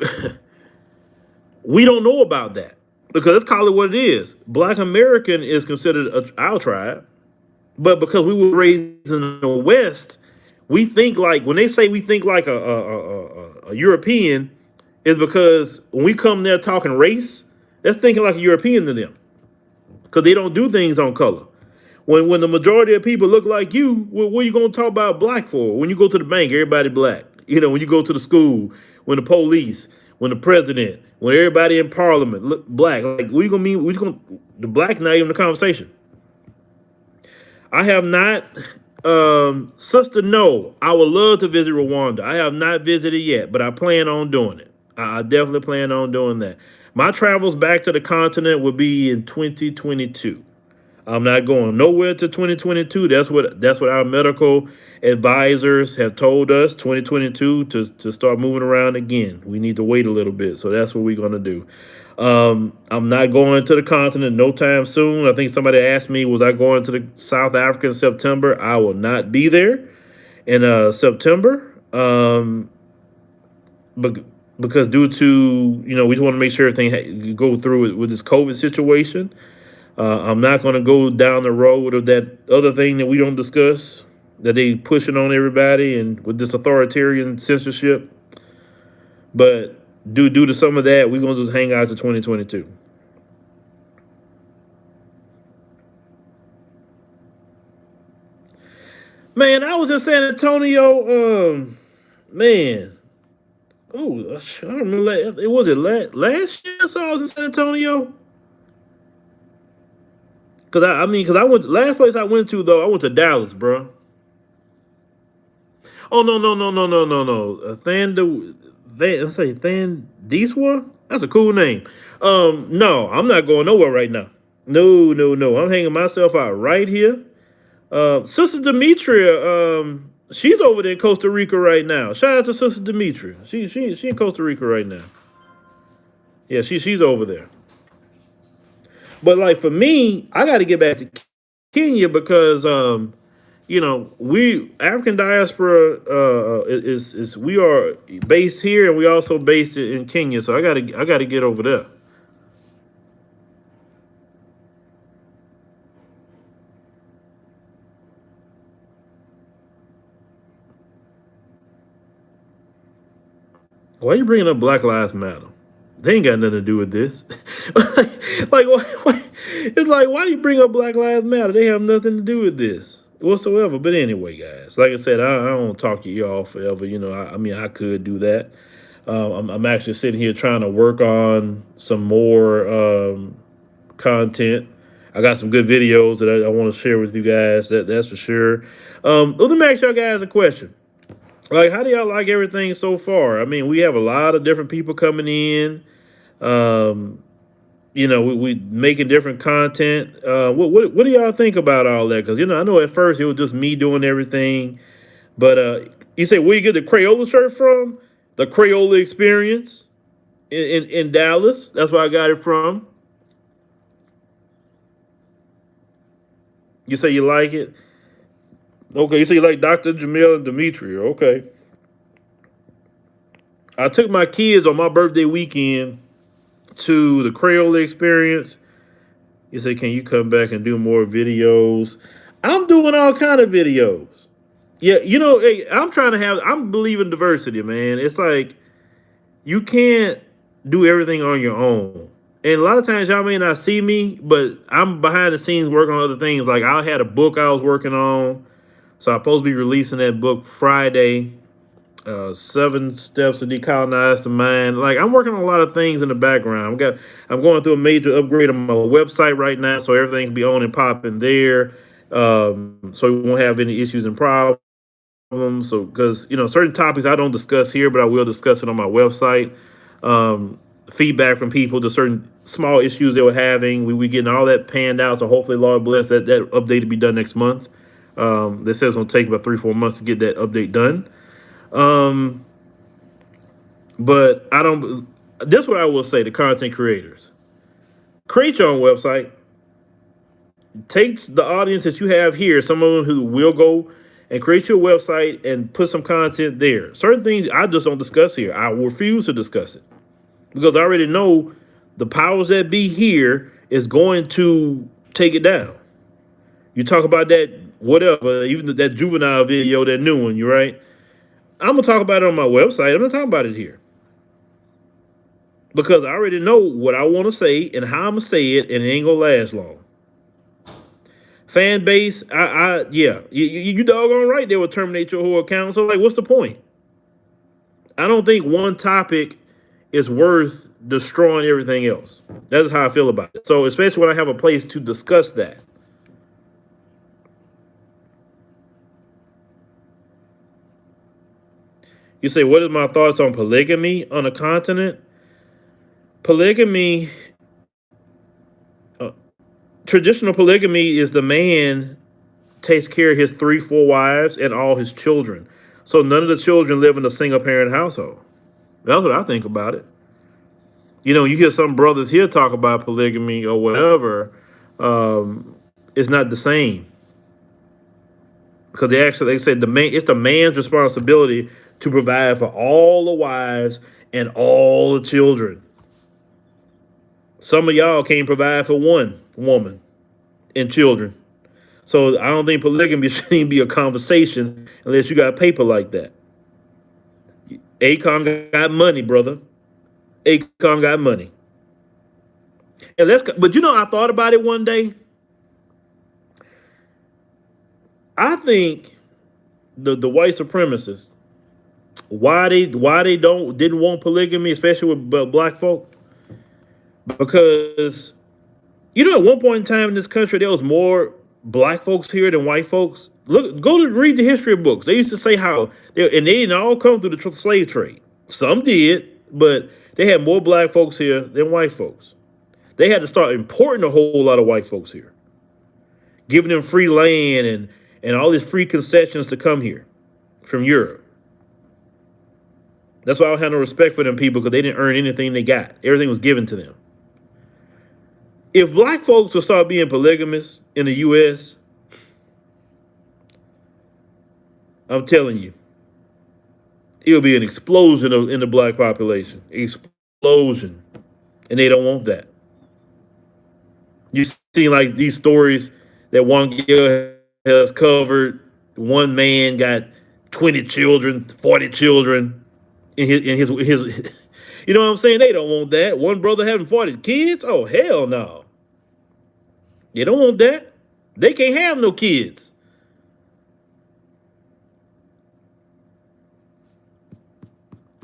we don't know about that because let's call it what it is. Black American is considered our tribe, but because we were raised in the West, we think like when they say we think like a European, is because when we come there talking race, that's thinking like a European to them because they don't do things on color. When the majority of people look like you, what are you gonna talk about black for? When you go to the bank, everybody black. You know, when you go to the school, when the police, when the president, when everybody in parliament look black. Like, what you gonna mean? The black not even in the conversation. I have not, sister. No, I would love to visit Rwanda. I have not visited yet, but I plan on doing it. I definitely plan on doing that. My travels back to the continent will be in 2022. I'm not going nowhere to 2022. That's what our medical advisors have told us. 2022 to start moving around again. We need to wait a little bit, so that's what we're gonna do. I'm not going to the continent no time soon. I think somebody asked me, was I going to the South Africa in September? I will not be there in September. But because due to we just want to make sure everything go through with this COVID situation. I'm not going to go down the road of that other thing that we don't discuss, that they pushing on everybody and with this authoritarian censorship. But due to some of that, we're going to just hang out to 2022. Man, I was in San Antonio. Man, oh, I don't remember. It was last year. So I was in San Antonio. Cause I went last place I went to though. I went to Dallas, bro. Oh no. Let's say Thandiswa. That's a cool name. No, I'm not going nowhere right now. No. I'm hanging myself out right here. Sister Demetria, she's over there in Costa Rica right now. Shout out to Sister Demetria. She in Costa Rica right now. Yeah, she's over there. But like for me, I got to get back to Kenya because we African diaspora is we are based here and we also based in Kenya. So I gotta get over there. Why are you bringing up Black Lives Matter? They ain't got nothing to do with this. like, it's like, why do you bring up Black Lives Matter? They have nothing to do with this whatsoever. But anyway, guys, like I said, I don't talk to y'all forever. I mean, I could do that. I'm actually sitting here trying to work on some more content. I got some good videos that I want to share with you guys. That's for sure. Let me ask y'all guys a question. Like, how do y'all like everything so far? I mean, we have a lot of different people coming in. Um, we making different content. What do y'all think about all that? Because I know at first it was just me doing everything, but you say where you get the Crayola shirt from? The Crayola Experience in Dallas. That's where I got it from. You say you like it? Okay, you say you like Dr. Jamil and Demetria. Okay. I took my kids on my birthday weekend to the Crayola Experience. You say, can you come back and do more videos? I'm doing all kind of videos. Yeah, hey, I'm believing diversity, man. It's like you can't do everything on your own. And a lot of times y'all may not see me, but I'm behind the scenes working on other things. Like I had a book I was working on. So I'm supposed to be releasing that book Friday. 7 steps to decolonize the mind. Like I'm working on a lot of things in the background. I'm going through a major upgrade on my website right now, so everything can be on and popping there. So we won't have any issues and problems. So because certain topics I don't discuss here, but I will discuss it on my website. feedback from people to certain small issues they were having. We getting all that panned out. So hopefully, Lord bless, that update to be done next month. They said it's going to take about 3-4 months to get that update done. But I don't. This is what I will say to content creators: create your own website. Take the audience that you have here, some of them who will go and create your website and put some content there. Certain things I just don't discuss here. I refuse to discuss it because I already know the powers that be here is going to take it down. You talk about that, whatever, even that juvenile video, that new one, you're right. I'm going to talk about it on my website. I'm not talking about it here. Because I already know what I want to say and how I'm going to say it, and it ain't going to last long. Fan base, yeah, you doggone right they will terminate your whole account. So, like, what's the point? I don't think one topic is worth destroying everything else. That's how I feel about it. So, especially when I have a place to discuss that. You say, what is my thoughts on polygamy on a continent? Polygamy, traditional polygamy is the man takes care of his 3-4 wives and all his children. So none of the children live in a single parent household. That's what I think about it. You know, you hear some brothers here talk about polygamy or whatever. It's not the same. Because they said it's the man's responsibility to provide for all the wives and all the children. Some of y'all can't provide for one woman and children. So I don't think polygamy should even be a conversation unless you got paper like that. Akon got money, brother. Akon got money. But you know, I thought about it one day. I think the white supremacists, why they didn't want polygamy, especially with black folk, because you know, at one point in time in this country there was more black folks here than white folks. Look, go to read the history books. They used to say how they didn't all come through the slave trade. Some did, but they had more black folks here than white folks. They had to start importing a whole lot of white folks here, giving them free land and all these free concessions to come here from Europe. That's why I don't have no respect for them people, because they didn't earn anything they got. Everything was given to them. If black folks will start being polygamous in the U.S., I'm telling you, it'll be an explosion in the black population. Explosion. And they don't want that. You see like these stories that one girl has covered. One man got 20 children, 40 children in his you know what I'm saying? They don't want that. One brother having 40 kids? Oh, hell no. They don't want that. They can't have no kids.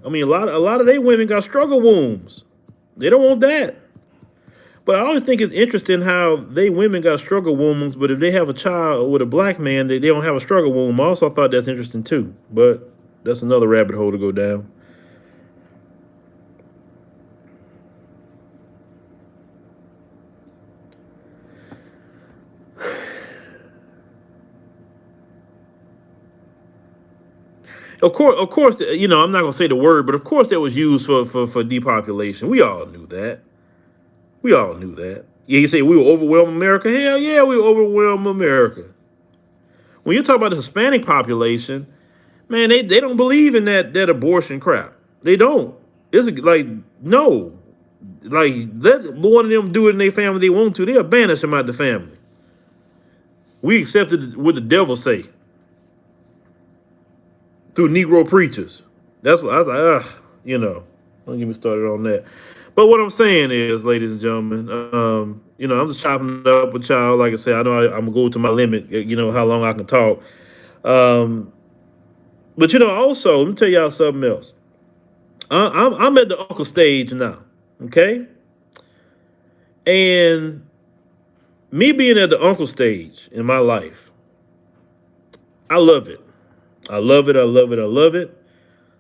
I mean, a lot of they women got struggle wombs. They don't want that. But I always think it's interesting how they women got struggle wombs, but if they have a child with a black man, they don't have a struggle womb. I also thought that's interesting too. But that's another rabbit hole to go down. Of course, you know, I'm not gonna say the word, but of course that was used for depopulation. We all knew that. Yeah, you say we will overwhelm America. Hell yeah, we will overwhelm America. When you talk about the Hispanic population, man, they don't believe in that abortion crap. They don't. It's like, no. Like, let one of them do it in their family they want to. They'll banish them out the family. We accepted what the devil say through Negro preachers. That's what I was like, you know, don't get me started on that. But what I'm saying is, ladies and gentlemen, you know, I'm just chopping it up with y'all. Like I said, I know I'm gonna go to my limit, you know, how long I can talk. But you know, also, let me tell y'all something else. I'm at the uncle stage now, okay? And me being at the uncle stage in my life, I love it. I love it. I love it. I love it.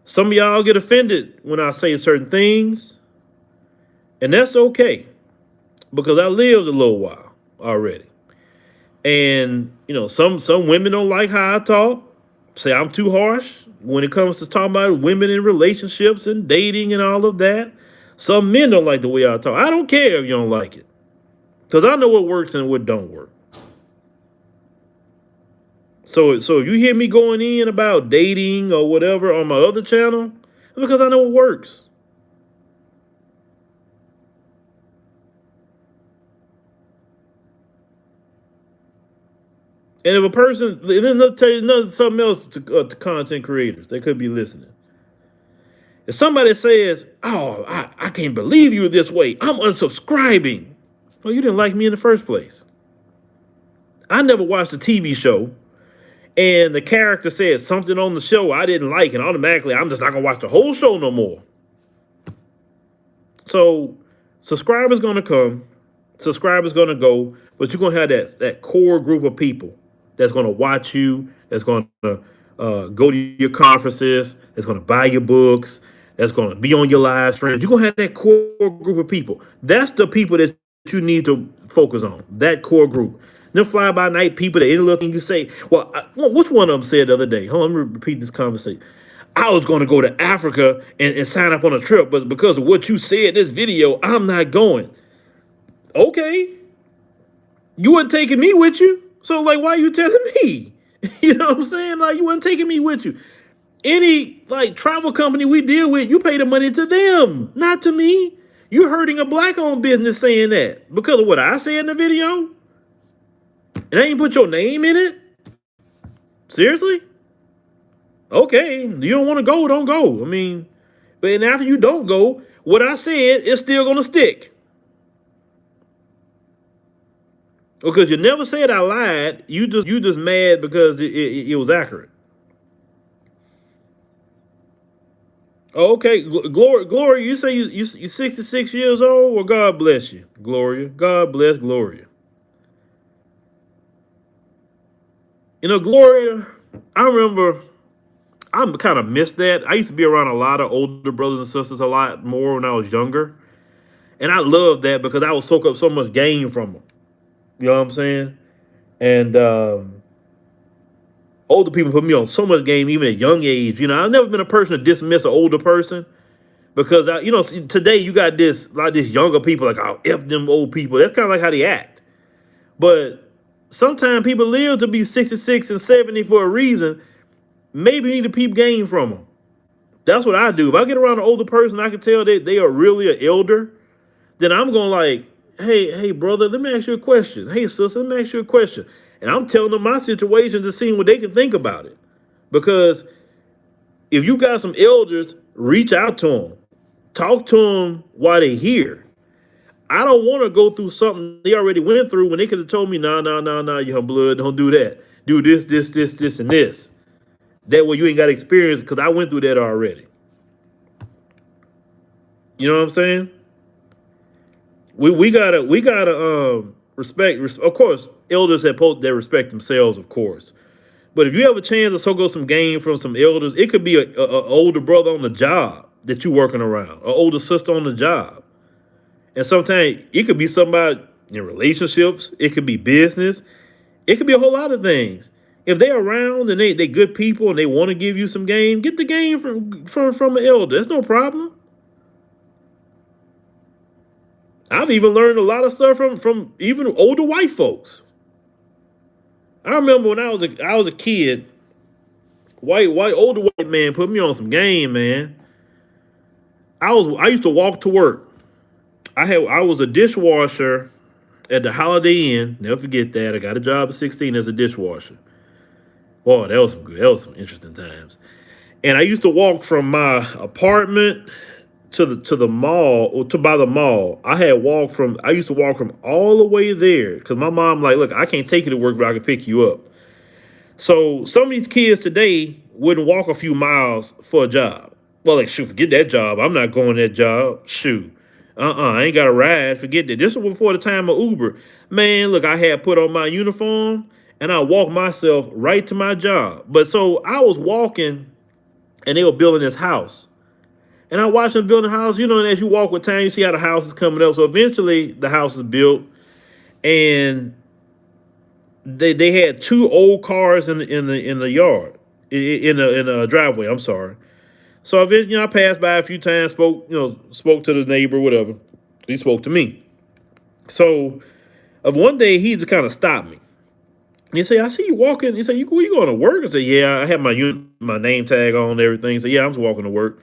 Some of y'all get offended when I say certain things. And that's okay because I lived a little while already. And some women don't like how I talk. Say I'm too harsh when it comes to talking about women in relationships and dating and all of that. Some men don't like the way I talk. I don't care if you don't like it, because I know what works and what don't work. So if you hear me going in about dating or whatever on my other channel, it's because I know what works. And if a person, and then they'll tell you something else to content creators that could be listening. If somebody says, "Oh, I can't believe you this way, I'm unsubscribing," well, you didn't like me in the first place. I never watched a TV show and the character said something on the show I didn't like, and automatically I'm just not gonna watch the whole show no more. So subscribers gonna come, subscribers gonna go, but you're gonna have that core group of people that's gonna watch you, that's gonna go to your conferences, that's gonna buy your books, that's gonna be on your live streams. You're gonna have that core group of people. That's the people that you need to focus on. That core group. Them fly by night people that look and you say, well, which one of them said the other day? Hold on, let me repeat this conversation. I was going to go to Africa and sign up on a trip, but because of what you said in this video, I'm not going. Okay. You weren't taking me with you. So, like, why are you telling me? You know what I'm saying? Like, you weren't taking me with you. Any, like, travel company we deal with, you pay the money to them, not to me. You're hurting a black-owned business saying that because of what I said in the video. And I ain't put your name in it? Seriously? Okay, you don't want to go, don't go. I mean, but and after you don't go, what I said is still going to stick. Because you never said I lied. You just mad because it was accurate. Okay, Gloria, you say you're 66 years old? Well, God bless you, Gloria. God bless Gloria. Gloria, I remember I kind of missed that. I used to be around a lot of older brothers and sisters a lot more when I was younger. And I loved that because I would soak up so much game from them. You know what I'm saying? And older people put me on so much game even at a young age. I've never been a person to dismiss an older person because, today you got this younger people like, oh, F them old people. That's kind of like how they act. But sometimes people live to be 66 and 70 for a reason. Maybe you need to peep game from them. That's what I do. If I get around an older person, I can tell they are really an elder, then I'm going like, hey, brother, let me ask you a question. Hey, sister, let me ask you a question. And I'm telling them my situation to see what they can think about it. Because if you got some elders, reach out to them. Talk to them while they're here. I don't want to go through something they already went through when they could have told me, nah, young blood, don't do that. Do this, and this. That way you ain't got experience because I went through that already. You know what I'm saying? We gotta respect. Of course, elders that respect themselves, of course. But if you have a chance to soak up some game from some elders, it could be a older brother on the job that you working around, an older sister on the job, and sometimes it could be somebody in relationships. It could be business. It could be a whole lot of things. If they're around and they good people and they want to give you some game, get the game from an elder. That's no problem. I've even learned a lot of stuff from even older white folks. I remember when I was a kid, older white man put me on some game, man. I used to walk to work. I was a dishwasher at the Holiday Inn. Never forget that. I got a job at 16 as a dishwasher. Boy, that was some interesting times. And I used to walk from my apartment to the mall or to by the mall. I used to walk from all the way there because my mom like, look, I can't take you to work, but I can pick you up. So some of these kids today wouldn't walk a few miles for a job. Well, like, shoot, forget that job. I'm not going that job. Shoot. I ain't got a ride. Forget that. This was before the time of Uber. Man, look, I had put on my uniform and I walked myself right to my job. But so I was walking and they were building this house. And I watched them building a house, and as you walk with time, you see how the house is coming up. So eventually the house is built, and they had 2 old cars in the yard, in a driveway. I'm sorry. So I passed by a few times, spoke to the neighbor, whatever. He spoke to me. So of one day he just kind of stopped me. He said, "I see you walking." He said, "You going to work?" I said, "Yeah, I have my name tag on and everything." He said, "Yeah, I'm just walking to work."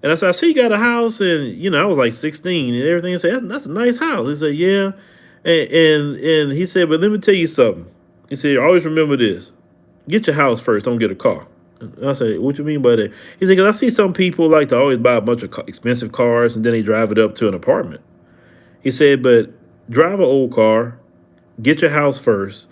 And I said, "I see you got a house," and I was like 16 and everything. He said, "That's a nice house." He said, "Yeah," and he said, "But let me tell you something." He said, "Always remember this: get your house first. Don't get a car." And I said, "What you mean by that?" He said, "Because I see some people like to always buy a bunch of expensive cars and then they drive it up to an apartment." He said, "But drive an old car, get your house first,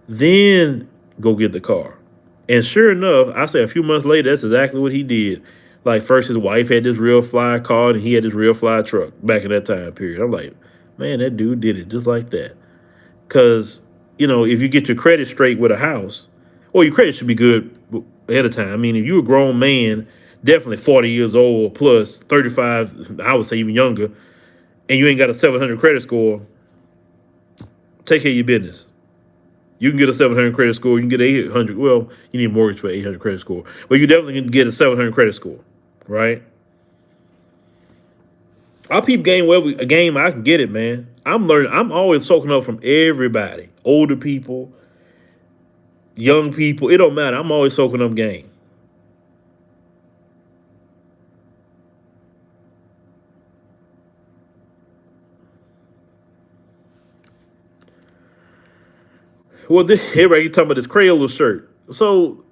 then go get the car." And sure enough, I say a few months later, that's exactly what he did. Like, first his wife had this real fly car and he had this real fly truck back in that time period. I'm like, man, that dude did it just like that. Because, if you get your credit straight with a house, well, your credit should be good ahead of time. I mean, if you're a grown man, definitely 40 years old plus, 35, I would say even younger, and you ain't got a 700 credit score, take care of your business. You can get a 700 credit score. You can get 800. Well, you need a mortgage for 800 credit score, but you definitely can get a 700 credit score, right? I peep a game I can get it, man. I'm learning. I'm always soaking up from everybody, older people, young people. It don't matter. I'm always soaking up game. Well, everybody talking about this Crayola shirt. So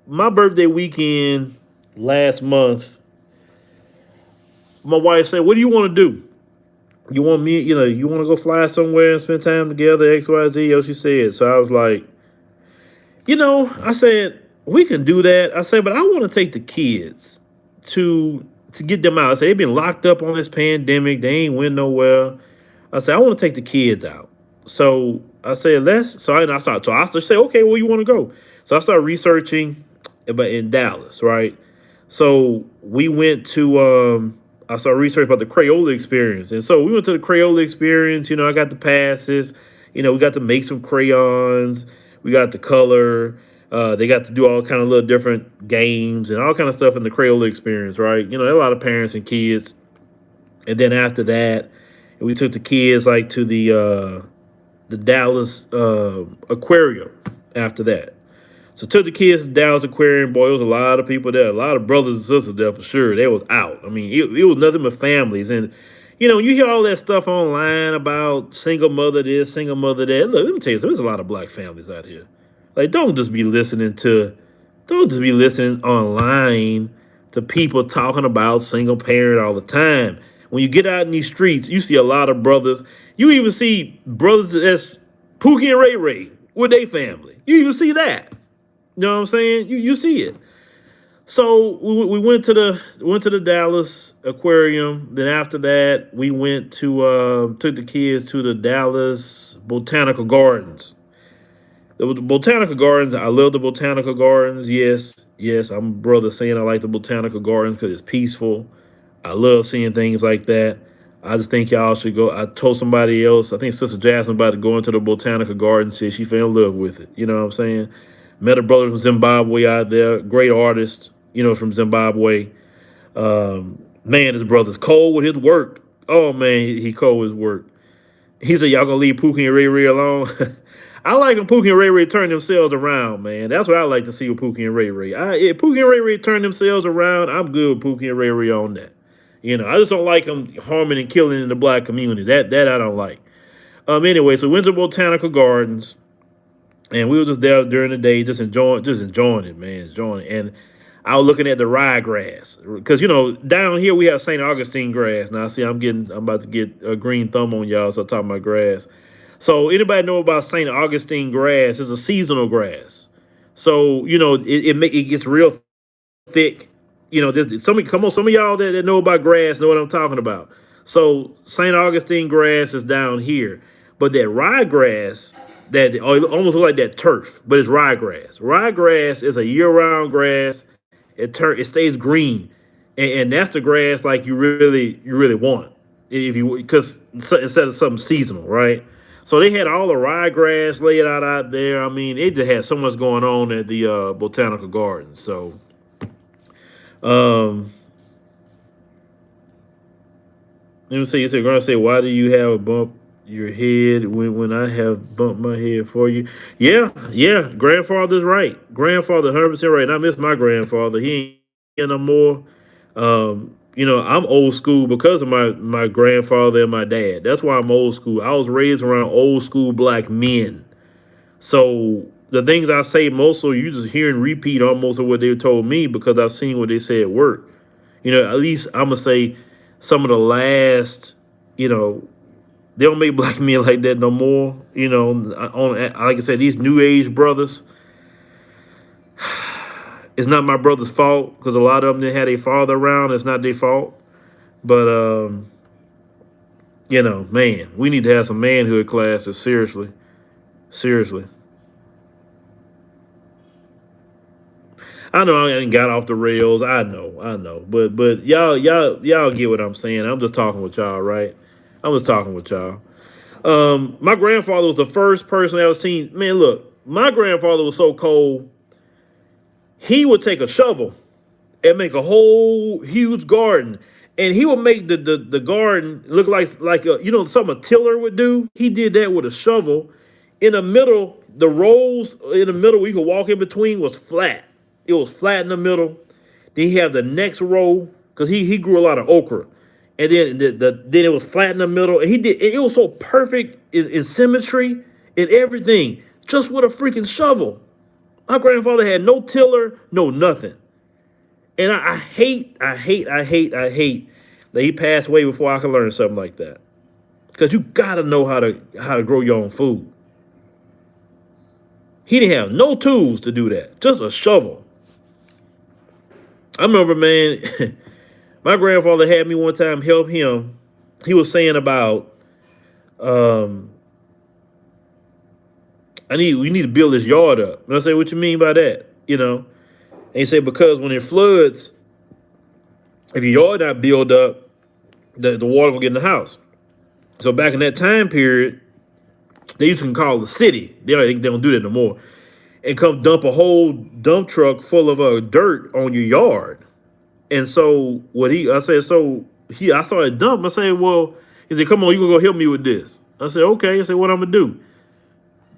my birthday weekend last month, my wife said, "What do you want to do? You want me, you want to go fly somewhere and spend time together, X, Y, Z?" She said. So I was like, I said, "We can do that." I said, "But I want to take the kids to get them out." I said, "They've been locked up on this pandemic. They ain't went nowhere." I said, "I want to take the kids out." So I said, "Let's." So I started. So I said, "Okay, where you want to go?" So I started researching, but in Dallas, right? So we went to. I started researching about the Crayola experience, and so we went to the Crayola experience. I got the passes. We got to make some crayons. We got to color. They got to do all kind of little different games and all kind of stuff in the Crayola experience, right? There are a lot of parents and kids. And then after that, we took the kids like to the Dallas aquarium. After that, so took the kids to Dallas Aquarium. Boy, there was a lot of people there, a lot of brothers and sisters there for sure. They was out. I mean, it was nothing but families. And when you hear all that stuff online about single mother this, single mother that, look, let me tell you, there's a lot of black families out here. Like, don't just be listening online to people talking about single parent all the time. When you get out in these streets, you see a lot of brothers. You even see brothers that's Pookie and Ray Ray with their family. You even see that. You know what I'm saying? You see it. So we went to the Dallas Aquarium. Then after that, we went to took the kids to the Dallas Botanical Gardens. The Botanical Gardens, I love the Botanical Gardens. Yes, I'm a brother saying I like the Botanical Gardens because it's peaceful. I love seeing things like that. I just think y'all should go. I told somebody else, I think Sister Jasmine, about to go into the Botanical Garden. Said she fell in love with it. You know what I'm saying? Met a brother from Zimbabwe out there, great artist, from Zimbabwe. Man, his brother's cold with his work. Oh, man, he cold with his work. He said, "Y'all gonna leave Pookie and Ray Ray alone?" I like when Pookie and Ray Ray turn themselves around, man. That's what I like to see with Pookie and Ray Ray. If Pookie and Ray Ray turn themselves around, I'm good with Pookie and Ray Ray on that. I just don't like them harming and killing in the black community. That I don't like. Anyway, so we went to Botanical Gardens, and we were just there during the day, just enjoying it, man, enjoying it. And I was looking at the ryegrass because down here we have St. Augustine grass. Now see, I'm about to get a green thumb on y'all, so I'm talking about grass. So anybody know about St. Augustine grass? It's a seasonal grass. So it gets real thick. There's some of y'all that know about grass know what I'm talking about. So St. Augustine grass is down here, but that ryegrass that almost look like that turf, but it's ryegrass. Ryegrass is a year-round grass. It stays green, and that's the grass like you really want if you because instead of something seasonal, right? So they had all the ryegrass laid out there. I mean, it just had so much going on at the botanical garden. So, um, let me say, you said, "Gonna say, why do you have a bump your head when I have bumped my head for you?" Yeah, yeah, grandfather's right. Grandfather 100% right. And I miss my grandfather. He ain't here no more. You know, I'm old school because of my grandfather and my dad. That's why I'm old school. I was raised around old school black men. So the things I say most of you just hear and repeat almost of what they told me because I've seen what they say at work. You know, at least I'm gonna say some of the last, you know, they don't make black men like that no more. You know, on like I said, these new age brothers, it's not my brother's fault because a lot of them didn't have their father around. It's not their fault. But you know, man, we need to have some manhood classes. Seriously, seriously. I know I ain't got off the rails. I know. But y'all get what I'm saying. I'm just talking with y'all, right? I'm just talking with y'all. My grandfather was the first person I ever seen. Man, look, my grandfather was so cold. He would take a shovel and make a whole huge garden, and he would make the garden look like a, you know, something a tiller would do. He did that with a shovel. In the middle, the rows in the middle we could walk in between was flat. It was flat in the middle. Then he had the next row because he grew a lot of okra, and then then it was flat in the middle. And he did it was so perfect in symmetry and everything, just with a freaking shovel. My grandfather had no tiller, no nothing. And I hate that he passed away before I could learn something like that. Because you gotta know how to grow your own food. He didn't have no tools to do that, just a shovel. I remember, man, my grandfather had me one time help him. He was saying about, um, we need to build this yard up. And I say, what you mean by that? You know? And he said, because when it floods, if your yard not built up, the water will get in the house. So back in that time period, they used to call the city. They don't do that no more. And come dump a whole dump truck full of dirt on your yard. And so I saw it dump. I said, well, he said, come on, you gonna go help me with this. I said, okay. I said, what I'm gonna do?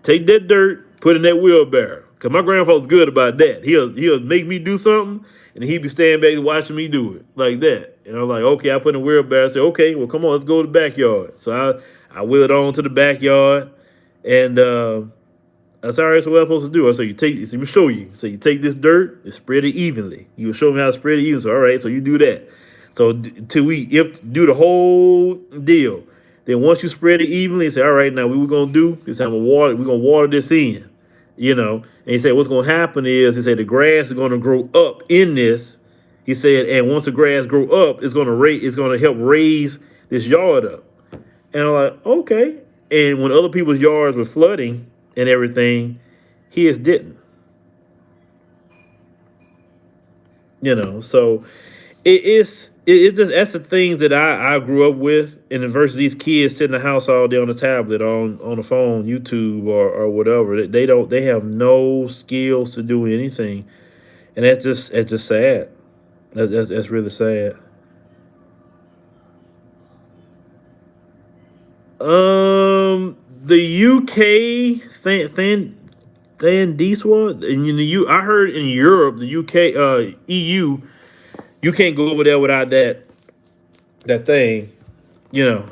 Take that dirt, put it in that wheelbarrow. Cause my grandfather's good about that. He'll make me do something, and he'd be standing back watching me do it like that. And I'm like, okay, I put in the wheelbarrow. I said, okay, well, come on, let's go to the backyard. So I wheel it on to the backyard, and I said, all right, so what I'm supposed to do? I said, let me show you. So you take this dirt and spread it evenly. You show me how to spread it evenly. So, all right, so you do that. So till we do the whole deal. Then once you spread it evenly, say, all right, now what we're gonna do is we're gonna water this in. You know, and he said, what's gonna happen is he said the grass is gonna grow up in this. He said, and once the grass grow up, it's gonna help raise this yard up. And I'm like, okay. And when other people's yards were flooding and everything, his didn't. You know, so it's just that's the things that I grew up with, and versus these kids sitting in the house all day on the tablet, on the phone, YouTube or whatever. They have no skills to do anything, and it's just sad. That's really sad. The UK Diaspora, and in the I heard in Europe, the UK, EU, you can't go over there without that thing, you know.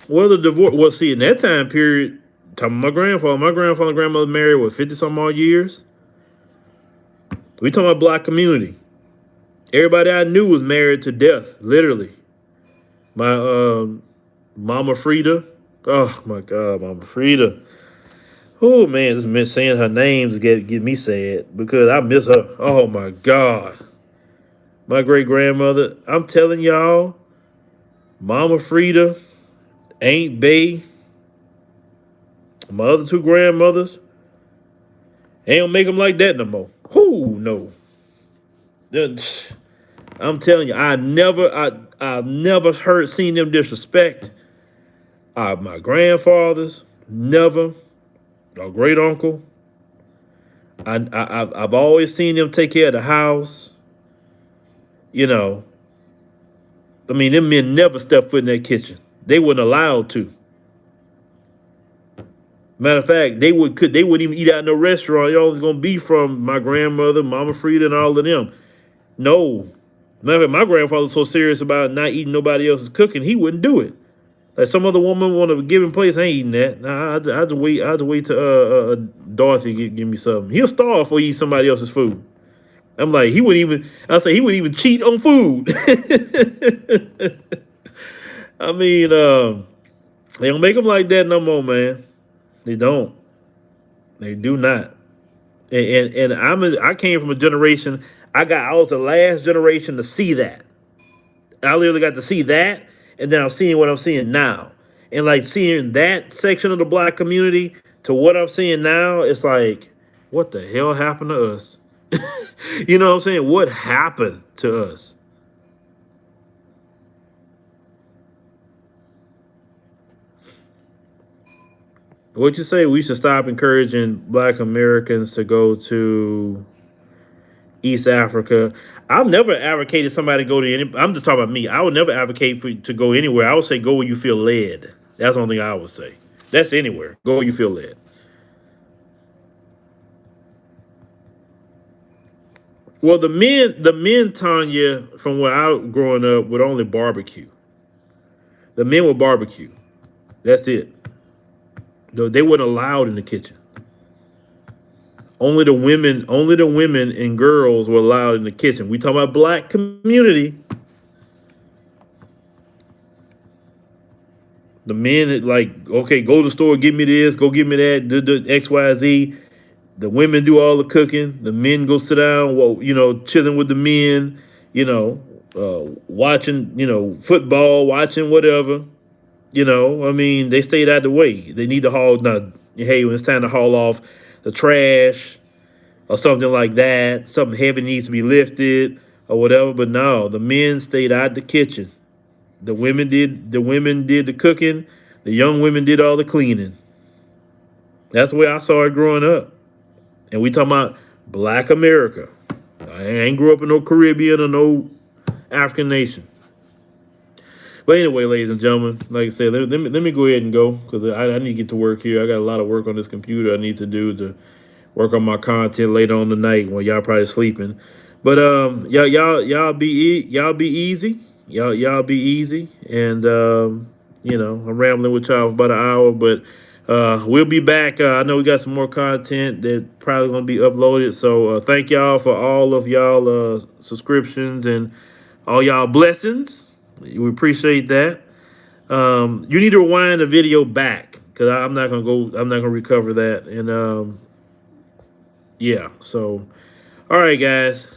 Well, the divorce. Well, see, in that time period, talking about my grandfather and grandmother married, what, 50 some odd years? We talking about black community. Everybody I knew was married to death, literally. My Mama Frida. Oh my God, Mama Frida. Oh man, just miss saying her names get me sad because I miss her. Oh my God. My great grandmother. I'm telling y'all, Mama Frida, Aunt Bay, My other two grandmothers, they don't make them like that no more. Whoo, no. I'm telling you, I've never seen them disrespect my grandfathers. Never. Our great uncle. I've always seen them take care of the house. You know, I mean, them men never stepped foot in that kitchen. They weren't allowed to. Matter of fact, they wouldn't even eat out in a restaurant. Y'all was gonna be from my grandmother, Mama Frida, and all of them. No. Matter of fact, my grandfather was so serious about not eating nobody else's cooking, he wouldn't do it. Like some other woman want to give him place, I ain't eating that. Nah, I have to wait till Dorothy give me something. He'll starve before he eat somebody else's food. I'm like, he wouldn't even cheat on food. I mean, they don't make them like that no more, man. They don't. They do not. And I came from a generation. I was the last generation to see that. I literally got to see that, and then I'm seeing what I'm seeing now. And like seeing that section of the black community to what I'm seeing now, it's like, what the hell happened to us? You know what I'm saying? What happened to us? What'd you say? We should stop encouraging black Americans to go to East Africa. I've never advocated somebody to go to any. I'm just talking about me. I would never advocate to go anywhere. I would say go where you feel led. That's the only thing I would say. That's anywhere. Go where you feel led. Well, the men, Tanya, from where I was growing up, would only barbecue. The men would barbecue. That's it. Though they weren't allowed in the kitchen. Only the women and girls were allowed in the kitchen. We talking about black community. The men like, okay, go to the store, give me this, go give me that, do XYZ. The women do all the cooking. The men go sit down, chilling with the men, watching, football, watching whatever. I mean, they stayed out the way. They need to haul. Now, hey, when it's time to haul off the trash or something like that, something heavy needs to be lifted or whatever. But no, the men stayed out the kitchen. The women did the cooking. The young women did all the cleaning. That's the way I saw it growing up. And we talking about black America. I ain't grew up in no Caribbean or no African nation. But anyway, ladies and gentlemen, like I said, let me go ahead and go because I need to get to work here. I got a lot of work on this computer I need to do to work on my content later on tonight when y'all probably sleeping. But y'all be easy. Y'all be easy. And I'm rambling with y'all for about an hour, but we'll be back. I know we got some more content that probably gonna be uploaded. So thank y'all for all of y'all subscriptions and all y'all blessings. We appreciate that. You need to rewind the video back because I'm not gonna recover that. And yeah. So, all right, guys.